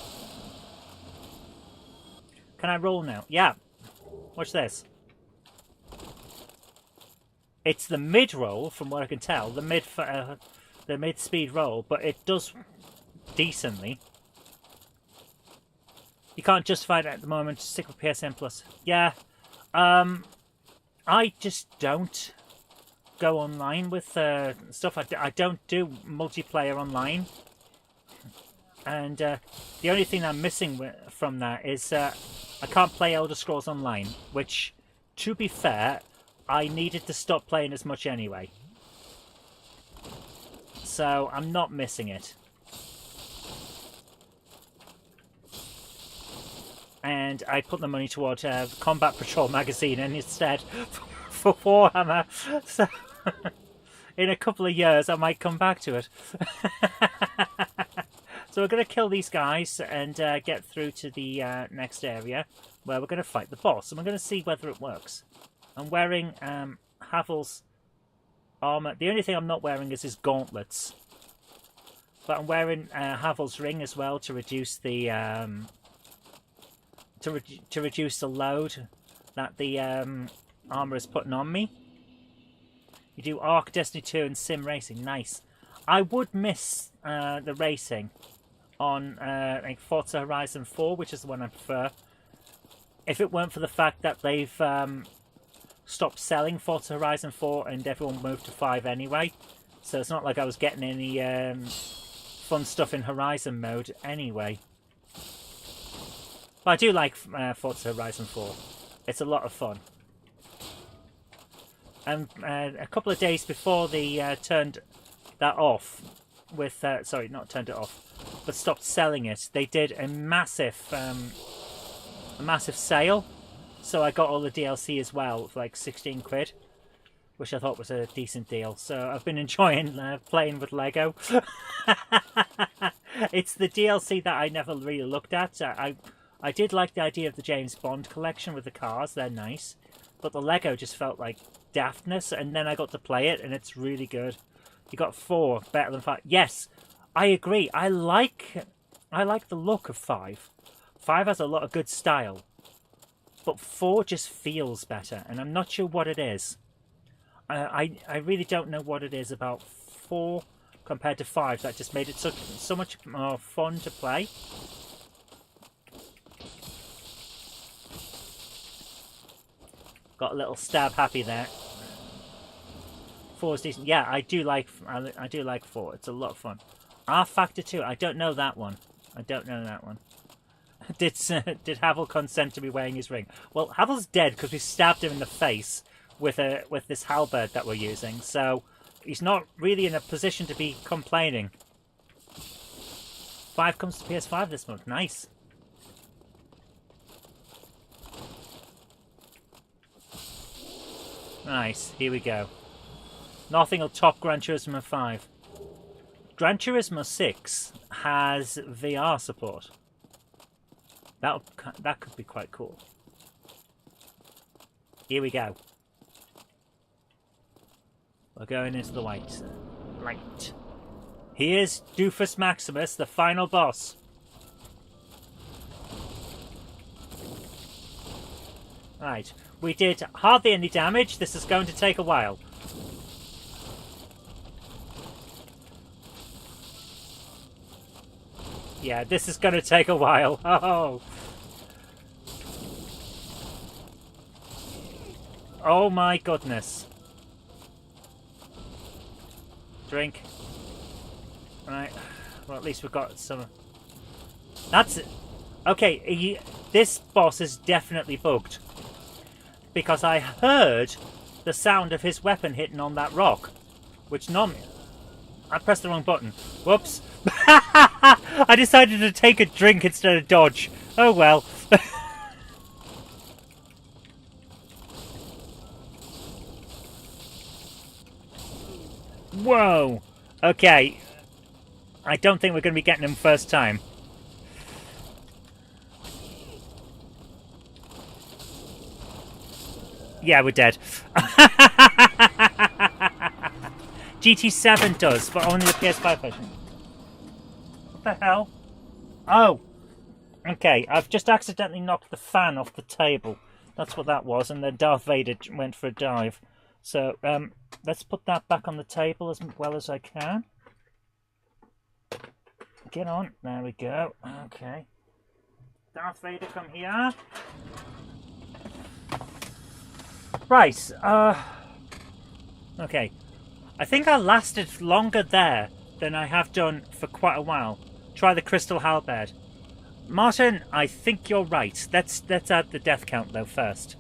Can I roll now? Yeah. Watch this. It's the mid roll, from what I can tell, the mid speed roll, but it does decently. You can't justify it at the moment. Stick with PSN Plus. Yeah. I just don't go online with stuff. I don't do multiplayer online. And the only thing I'm missing from that is I can't play Elder Scrolls Online, which, to be fair, I needed to stop playing as much anyway. So I'm not missing it. And I put the money toward Combat Patrol magazine and instead for Warhammer. So in a couple of years I might come back to it. So we're going to kill these guys and get through to the next area where we're going to fight the boss. And we're going to see whether it works. I'm wearing Havel's armour. The only thing I'm not wearing is his gauntlets. But I'm wearing Havel's ring as well to reduce the... to reduce the load that the armour is putting on me. You do Arc, Destiny 2 and Sim Racing. Nice. I would miss the racing on like Forza Horizon 4, which is the one I prefer. If it weren't for the fact that they've stopped selling Forza Horizon 4 and everyone moved to 5 anyway. So it's not like I was getting any fun stuff in Horizon mode anyway. But I do like Forza Horizon 4. It's a lot of fun. And a couple of days before they turned that off, with sorry, not turned it off, but stopped selling it, they did a massive sale. So I got all the DLC as well for like 16 quid, which I thought was a decent deal. So I've been enjoying playing with Lego. It's the DLC that I never really looked at. I did like the idea of the James Bond collection with the cars, they're nice. But the Lego just felt like daftness, and then I got to play it, and it's really good. You got 4, better than 5. Yes, I agree. I like the look of 5. 5 has a lot of good style. But 4 just feels better, and I'm not sure what it is. I really don't know what it is about 4 compared to 5 that just made it so much more fun to play. Got a little stab happy there. 4 is decent. Yeah, I do like 4. It's a lot of fun. R Factor 2. I don't know that one. Did Havel consent to me wearing his ring? Well, Havel's dead because we stabbed him in the face with this halberd that we're using. So he's not really in a position to be complaining. 5 comes to PS5 this month. Nice. Nice, here we go. Nothing will top Gran Turismo 5. Gran Turismo 6 has VR support. That could be quite cool. Here we go. We're going into the light. Here's Doofus Maximus, the final boss. Right. We did hardly any damage. This is going to take a while. Yeah, this is going to take a while. Oh. Oh my goodness. Drink. Right. Well, at least we've got some... That's it. Okay, this boss is definitely bugged. Because I heard the sound of his weapon hitting on that rock. Which normally... I pressed the wrong button. Whoops. I decided to take a drink instead of dodge. Oh well. Whoa. Okay. I don't think we're going to be getting him first time. Yeah, we're dead. GT7 does, but only the PS5 version. What the hell? Oh! Okay, I've just accidentally knocked the fan off the table. That's what that was, and then Darth Vader went for a dive. So, let's put that back on the table as well as I can. Get on. There we go. Okay. Darth Vader, come here. Right, okay. I think I lasted longer there than I have done for quite a while. Try the Crystal Halberd. Martin, I think you're right. Let's add the death count though first.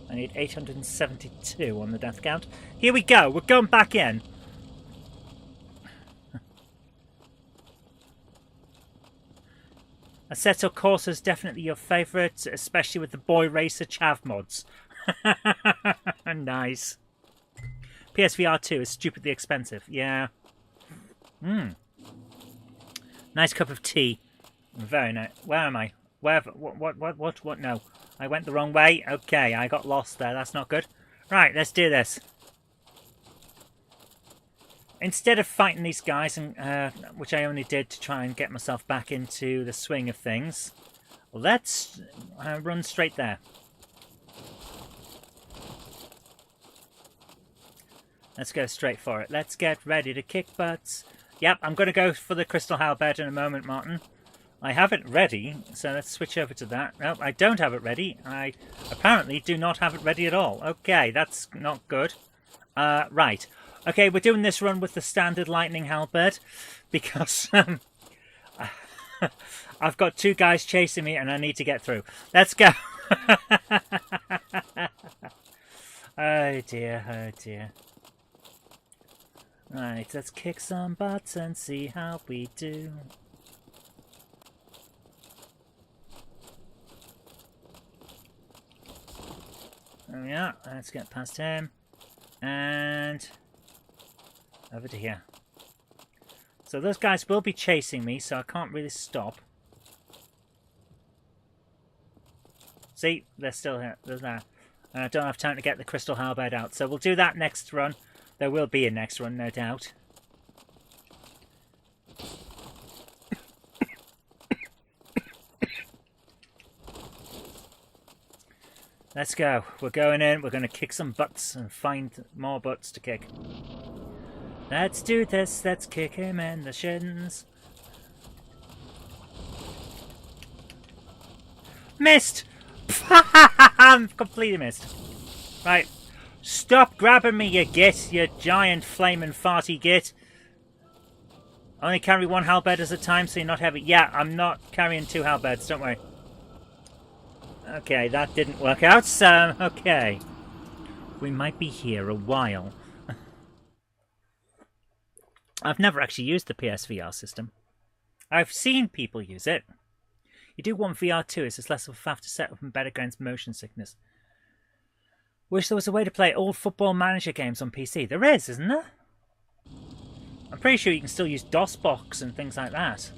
I need 872 on the death count. Here we go. We're going back in. Assetto Corsa is definitely your favourite, especially with the Boy Racer Chav mods. Nice. PSVR 2 is stupidly expensive. Yeah. Nice cup of tea. Very nice. Where am I? Where? What? No. I went the wrong way. Okay, I got lost there. That's not good. Right, let's do this. Instead of fighting these guys, and which I only did to try and get myself back into the swing of things, let's run straight there. Let's go straight for it. Let's get ready to kick butts. Yep, I'm going to go for the Crystal Halberd in a moment, Martin. I have it ready, so let's switch over to that. No, I don't have it ready. I apparently do not have it ready at all. Okay, that's not good. Right. Okay, we're doing this run with the standard Lightning Halberd because I've got two guys chasing me and I need to get through. Let's go. Oh dear, oh dear. Right, let's kick some butts and see how we do. There we are. Let's get past him. And over to here. So those guys will be chasing me, so I can't really stop. See? They're still here. They're there. And I don't have time to get the Crystal Halberd out. So we'll do that next run. There will be a next run, no doubt. Let's go. We're going in. We're going to kick some butts and find more butts to kick. Let's do this. Let's kick him in the shins. Missed! I'm completely missed. Right. Stop grabbing me, you git. You giant flaming farty git. Only carry one halberd at a time so you're not heavy. Yeah, I'm not carrying two halberds. Don't worry. Okay, that didn't work out, so okay. We might be here a while. I've never actually used the PSVR system. I've seen people use it. You do want VR too, it's just less of a faff to set up and better against motion sickness. Wish there was a way to play old Football Manager games on PC. There is, isn't there? I'm pretty sure you can still use DOSBox and things like that.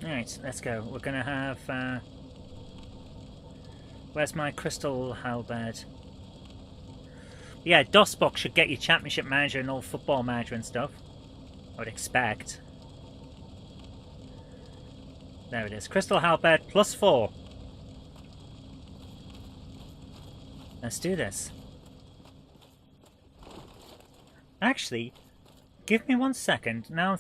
Alright, let's go. We're going to have... where's my Crystal Halberd? Yeah, DOSBox should get you Championship Manager and old Football Manager and stuff. I would expect. There it is. Crystal Halberd +4. Let's do this. Actually, give me 1 second. Now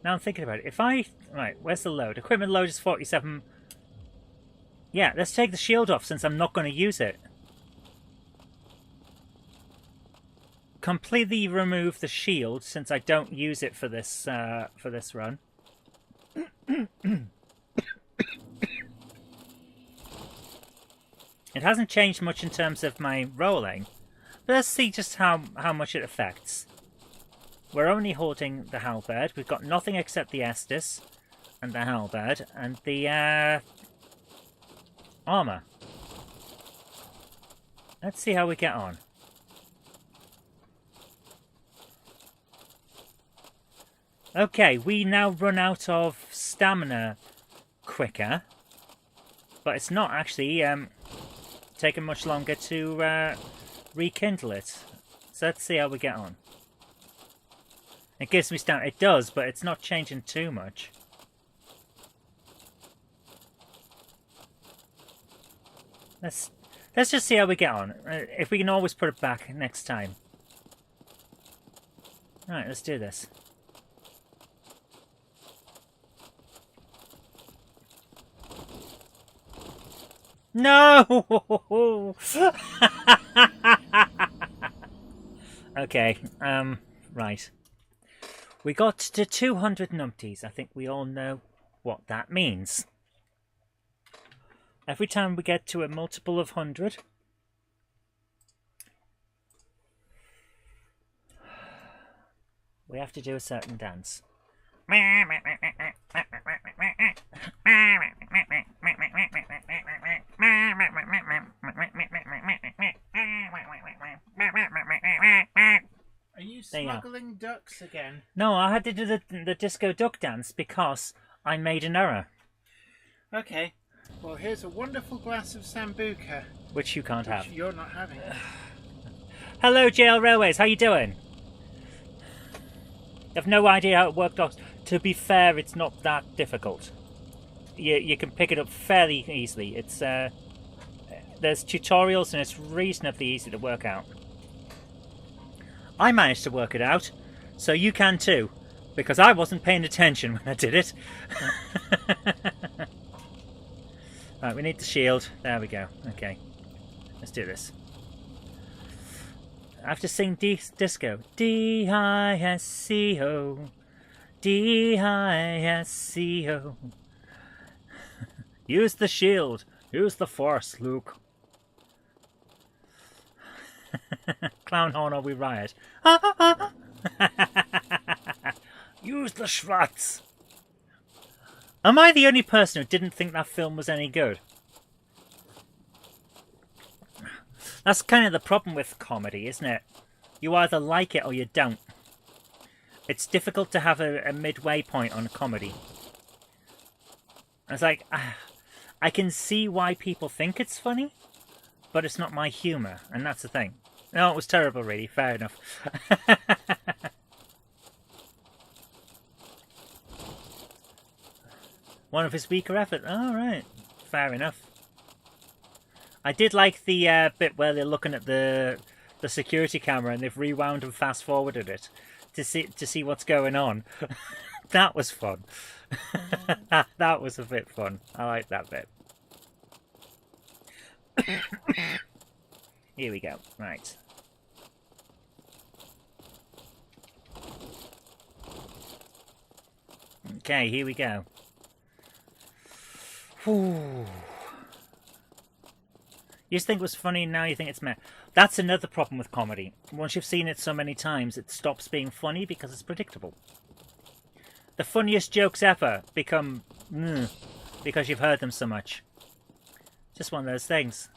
I'm thinking about it. If I... Right, where's the load? Equipment load is 47. Yeah, let's take the shield off since I'm not going to use it. Completely remove the shield since I don't use it for this run. It hasn't changed much in terms of my rolling, but let's see just how much it affects. We're only holding the halberd. We've got nothing except the Estus and the halberd and the armor. Let's see how we get on. Okay, we now run out of stamina quicker, but it's not actually taking much longer to rekindle it. So let's see how we get on. It gives me stamina. It does, but it's not changing too much. Let's just see how we get on. If we can always put it back next time. Right, let's do this. No! Okay, right. We got to 200 numpties. I think we all know what that means. Every time we get to a multiple of 100, we have to do a certain dance. Are you smuggling ducks again? No, I had to do the disco duck dance because I made an error. Okay. Well, here's a wonderful glass of Sambuca. Which you can't have. You're not having. Hello, JL Railways. How you doing? You have no idea how it worked. To be fair, it's not that difficult. You can pick it up fairly easily. It's there's tutorials and it's reasonably easy to work out. I managed to work it out, so you can too, because I wasn't paying attention when I did it. Right, we need the shield. There we go. Okay, let's do this. I have to sing disco. D-I-S-C-O. D-I-S-C-O. Use the shield. Use the force, Luke. Clown horn or we riot. Use the Schwartz. Am I the only person who didn't think that film was any good? That's kind of the problem with comedy, isn't it? You either like it or you don't. It's difficult to have a midway point on a comedy. It's like, I can see why people think it's funny, but it's not my humour, and that's the thing. No, it was terrible, really. Fair enough. One of his weaker efforts. Oh, right. Fair enough. I did like the bit where they're looking at the security camera and they've rewound and fast forwarded it to see what's going on. That was fun. That was a bit fun. I like that bit. Here we go. Right. Okay, here we go. Whew. You just think it was funny, now you think it's meh. That's another problem with comedy. Once you've seen it so many times, it stops being funny because it's predictable. The funniest jokes ever become because you've heard them so much. Just one of those things.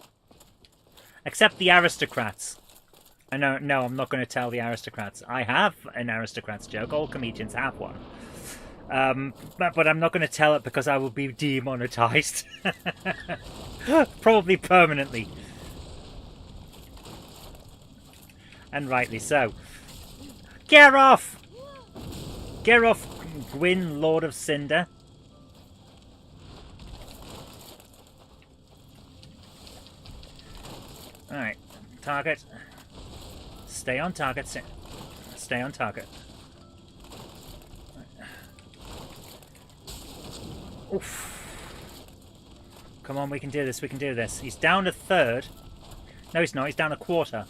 Except the aristocrats. I know, no, I'm not going to tell the aristocrats. I have an aristocrats joke. All comedians have one. But I'm not going to tell it because I will be demonetized. Probably permanently. And rightly so. Get off! Get off, Gwyn, Lord of Cinder. Alright. Target. Stay on target. Stay on target. Oof. Come on, we can do this. We can do this. He's down a third. No, he's not. He's down a quarter.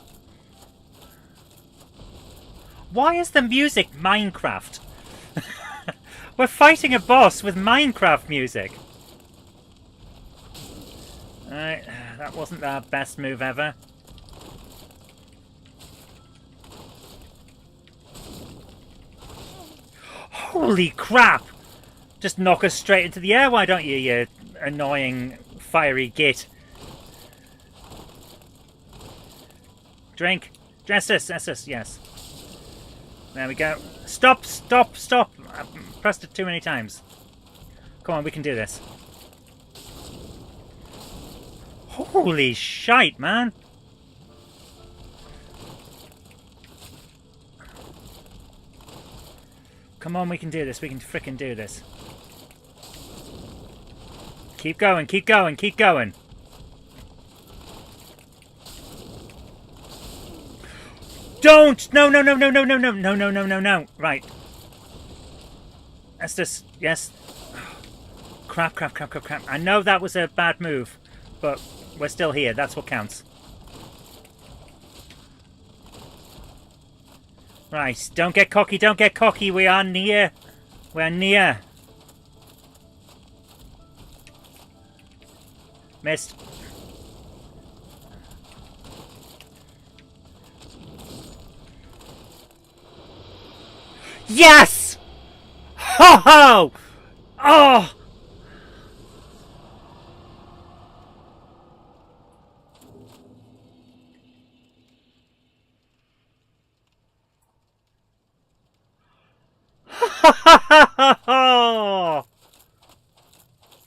Why is the music Minecraft? We're fighting a boss with Minecraft music. Alright, that wasn't our best move ever. Holy crap! Just knock us straight into the air, why don't you, you annoying fiery git? Drink. Justice, yes. There we go. Stop, stop, stop! I pressed it too many times. Come on, we can do this. Holy shite, man! Come on, we can do this. We can frickin' do this. Keep going, keep going, keep going. Don't! No, no, no, no, no, no, no, no, no, no, no, no. Right. That's just... Yes. Crap, crap, crap, crap, crap. I know that was a bad move, but we're still here. That's what counts. Right. Don't get cocky, don't get cocky. We are near. We're near. Missed. Yes! Ho ho! Oh!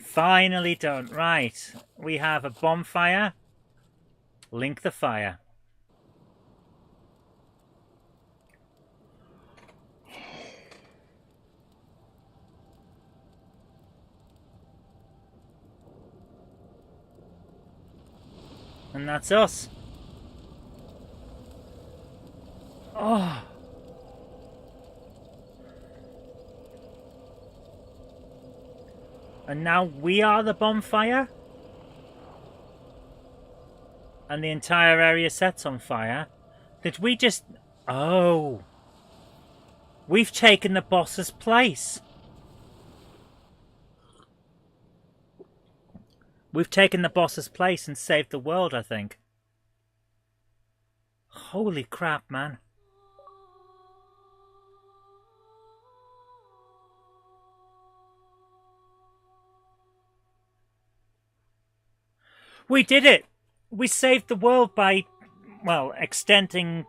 Finally done. Right. We have a bonfire. Link the fire. And that's us. Oh. And now we are the bonfire? And the entire area sets on fire? Did we just... Oh. We've taken the boss's place. We've taken the boss's place and saved the world, I think. Holy crap, man. We did it! We saved the world by, well, extending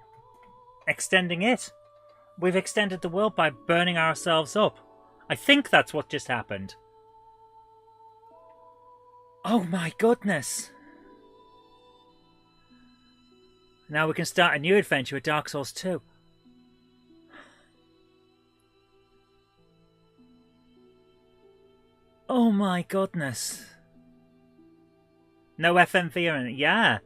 it. We've extended the world by burning ourselves up. I think that's what just happened. Oh my goodness. Now we can start a new adventure with Dark Souls 2. Oh my goodness. No FMV or anything. Yeah.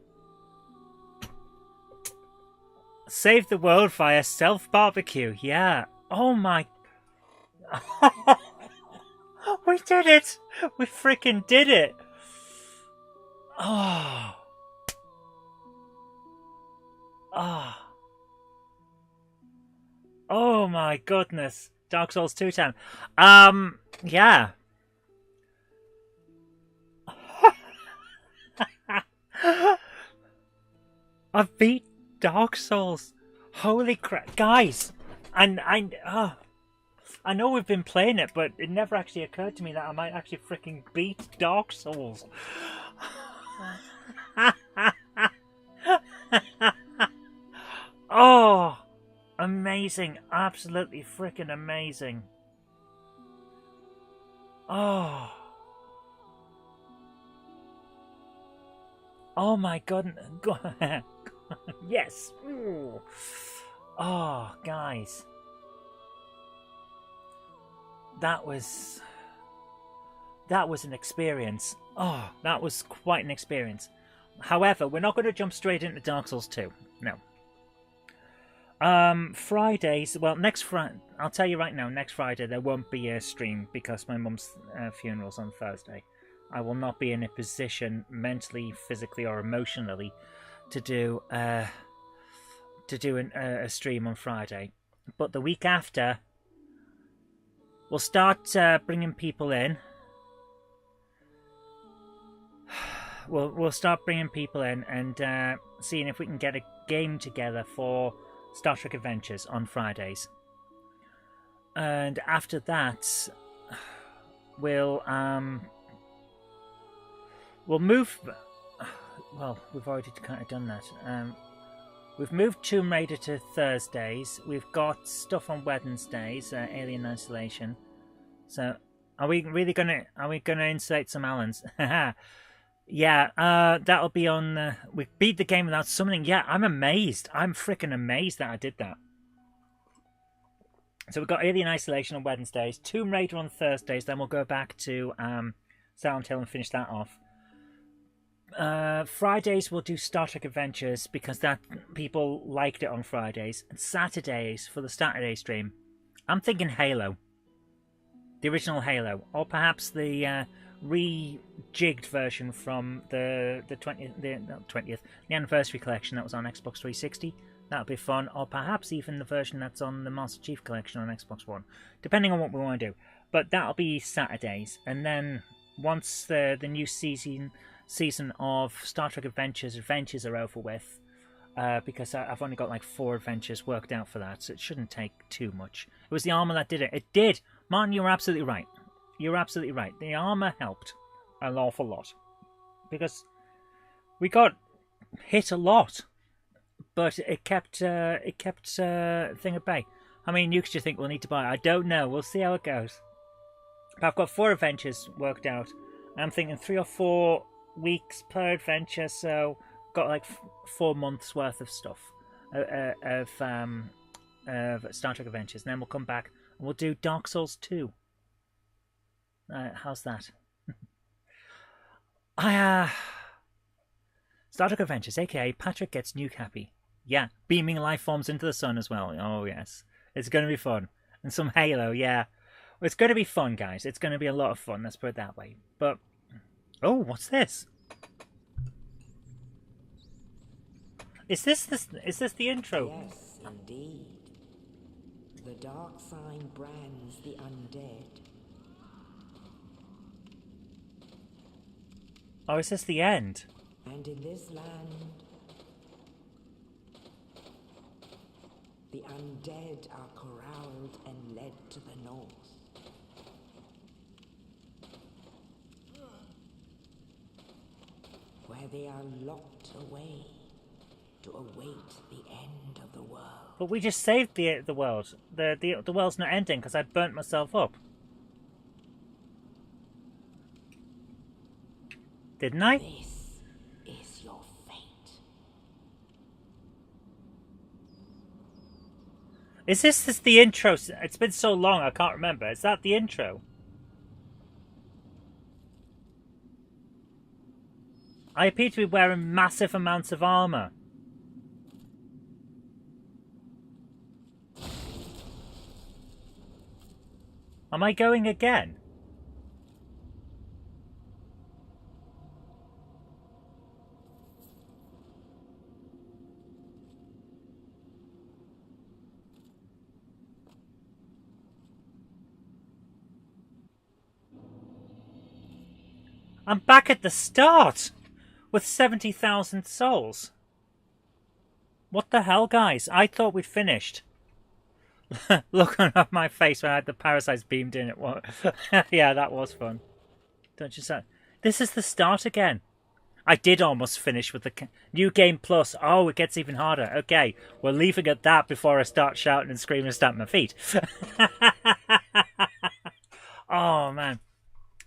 Save the world via self-barbecue. Yeah. Oh my... We did it! We freaking did it! Oh. Oh. Oh my goodness. Dark Souls 2 time. Yeah. I've beat Dark Souls. Holy crap. Guys, and I know we've been playing it, but it never actually occurred to me that I might actually freaking beat Dark Souls. Oh, amazing. Absolutely freaking amazing. Oh. Oh my goodness. Yes. Ooh. Oh, guys. That was an experience. Oh, that was quite an experience. However, we're not going to jump straight into Dark Souls 2. No. Fridays, well, next Friday, I'll tell you right now, next Friday there won't be a stream because my mum's funeral's on Thursday. I will not be in a position, mentally, physically, or emotionally, to do a stream on Friday. But the week after, we'll start bringing people in. We'll start bringing people in and seeing if we can get a game together for Star Trek Adventures on Fridays. And after that, we'll move. Well, we've already kind of done that. We've moved Tomb Raider to Thursdays. We've got stuff on Wednesdays, Alien Isolation. So, are we gonna insulate some Allens? Yeah, that'll be on. We beat the game without summoning. Yeah, I'm amazed. I'm freaking amazed that I did that. So we've got Alien Isolation on Wednesdays, Tomb Raider on Thursdays. Then we'll go back to Silent Hill and finish that off. Fridays we'll do Star Trek Adventures because that people liked it on Fridays. And Saturdays for the Saturday stream, I'm thinking Halo, the original Halo, or perhaps the rejigged version from the 20th, the anniversary collection that was on Xbox 360. That'll be fun, or perhaps even the version that's on the Master Chief collection on Xbox One, depending on what we want to do. But that'll be Saturdays, and then once the new season of Star Trek Adventures are over with, because I've only got like 4 adventures worked out for that, so it shouldn't take too much. It was the armor that did it. It did, Martin. You were absolutely right. You're absolutely right. The armor helped an awful lot because we got hit a lot, but it kept thing at bay. How many nukes do you think we'll need to buy? I don't know. We'll see how it goes. But I've got 4 adventures worked out. I'm thinking 3 or 4 weeks per adventure, so got like 4 months worth of stuff of Star Trek Adventures. And then we'll come back and we'll do Dark Souls 2. How's that? Star Trek Adventures, aka Patrick Gets Nuke Happy. Yeah, beaming life forms into the sun as well. Oh yes, it's going to be fun. And some Halo, yeah. Well, it's going to be fun, guys. It's going to be a lot of fun. Let's put it that way. But oh, what's this? Is this the intro? Yes, indeed. The dark sign brands the undead. Oh, is this the end? And in this land, the undead are corralled and led to the north. Where they are locked away to await the end of the world. But we just saved the world. The world's not ending because I burnt myself up. Didn't I? This is your fate. Is this the intro? It's been so long I can't remember. Is that the intro? I appear to be wearing massive amounts of armor. Am I going again? I'm back at the start with 70,000 souls. What the hell, guys? I thought we'd finished. Look on my face when I had the parasites beamed in. Yeah, that was fun. Don't you say? This is the start again. I did almost finish with the new game plus. Oh, it gets even harder. Okay, we're leaving at that before I start shouting and screaming and stamping my feet. Oh, man.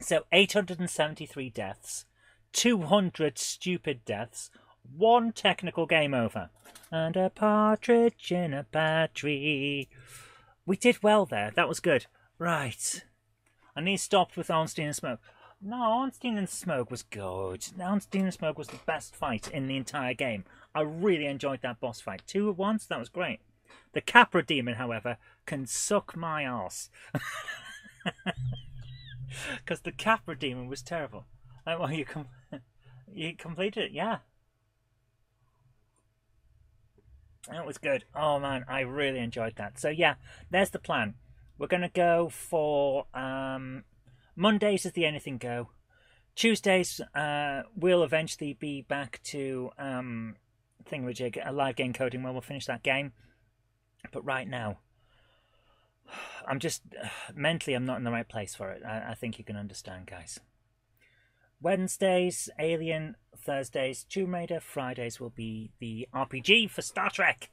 So 873 deaths, 200 stupid deaths, 1 technical game over, and a partridge in a pear tree. We did well there. That was good. Right. I need to stop with Ornstein and Smoke. No, Ornstein and Smoke was good. Ornstein and Smoke was the best fight in the entire game. I really enjoyed that boss fight. 2 at once, that was great. The Capra Demon, however, can suck my arse. Because the Capra Demon was terrible. Well, you completed it, yeah. That was good. Oh man, I really enjoyed that. So yeah, there's the plan. We're going to go for Mondays is the anything go. Tuesdays, we'll eventually be back to Thingamajig, a live game coding where we'll finish that game. But right now, I'm just mentally, I'm not in the right place for it. I think you can understand, guys. Wednesdays, Alien. Thursdays, Tomb Raider. Fridays will be the RPG for Star Trek,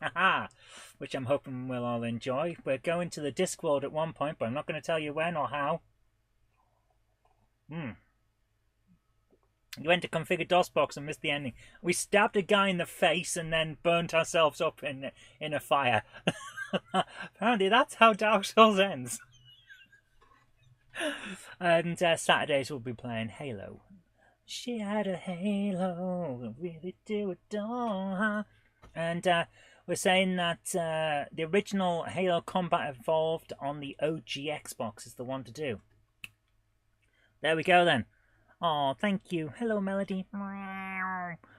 which I'm hoping we'll all enjoy. We're going to the Discworld at one point, but I'm not going to tell you when or how. You went to configure DOSBox and missed the ending. We stabbed a guy in the face and then burnt ourselves up in a fire. Apparently that's how Dark Souls ends. And Saturdays we'll be playing Halo. She had a halo, really do adore her. And we're saying that the original Halo Combat Evolved on the OG Xbox is the one to do. There we go then. Oh, thank you. Hello, Melody.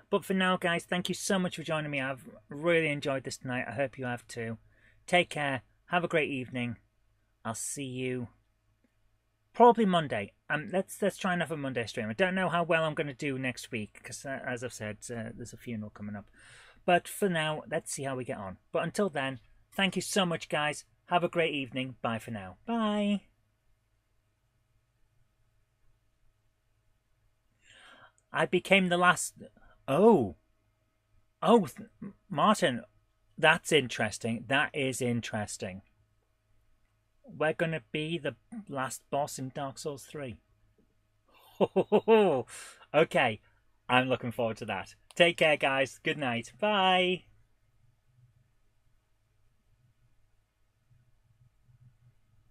But for now, guys, thank you so much for joining me. I've really enjoyed this tonight. I hope you have too. Take care. Have a great evening. I'll see you probably Monday. Let's try and have a Monday stream. I don't know how well I'm going to do next week because, as I've said, there's a funeral coming up. But for now, let's see how we get on. But until then, thank you so much, guys. Have a great evening. Bye for now. Bye. I became the last... Oh, Martin, that's interesting. That is interesting. We're going to be the last boss in Dark Souls 3. Okay, I'm looking forward to that. Take care, guys. Good night. Bye.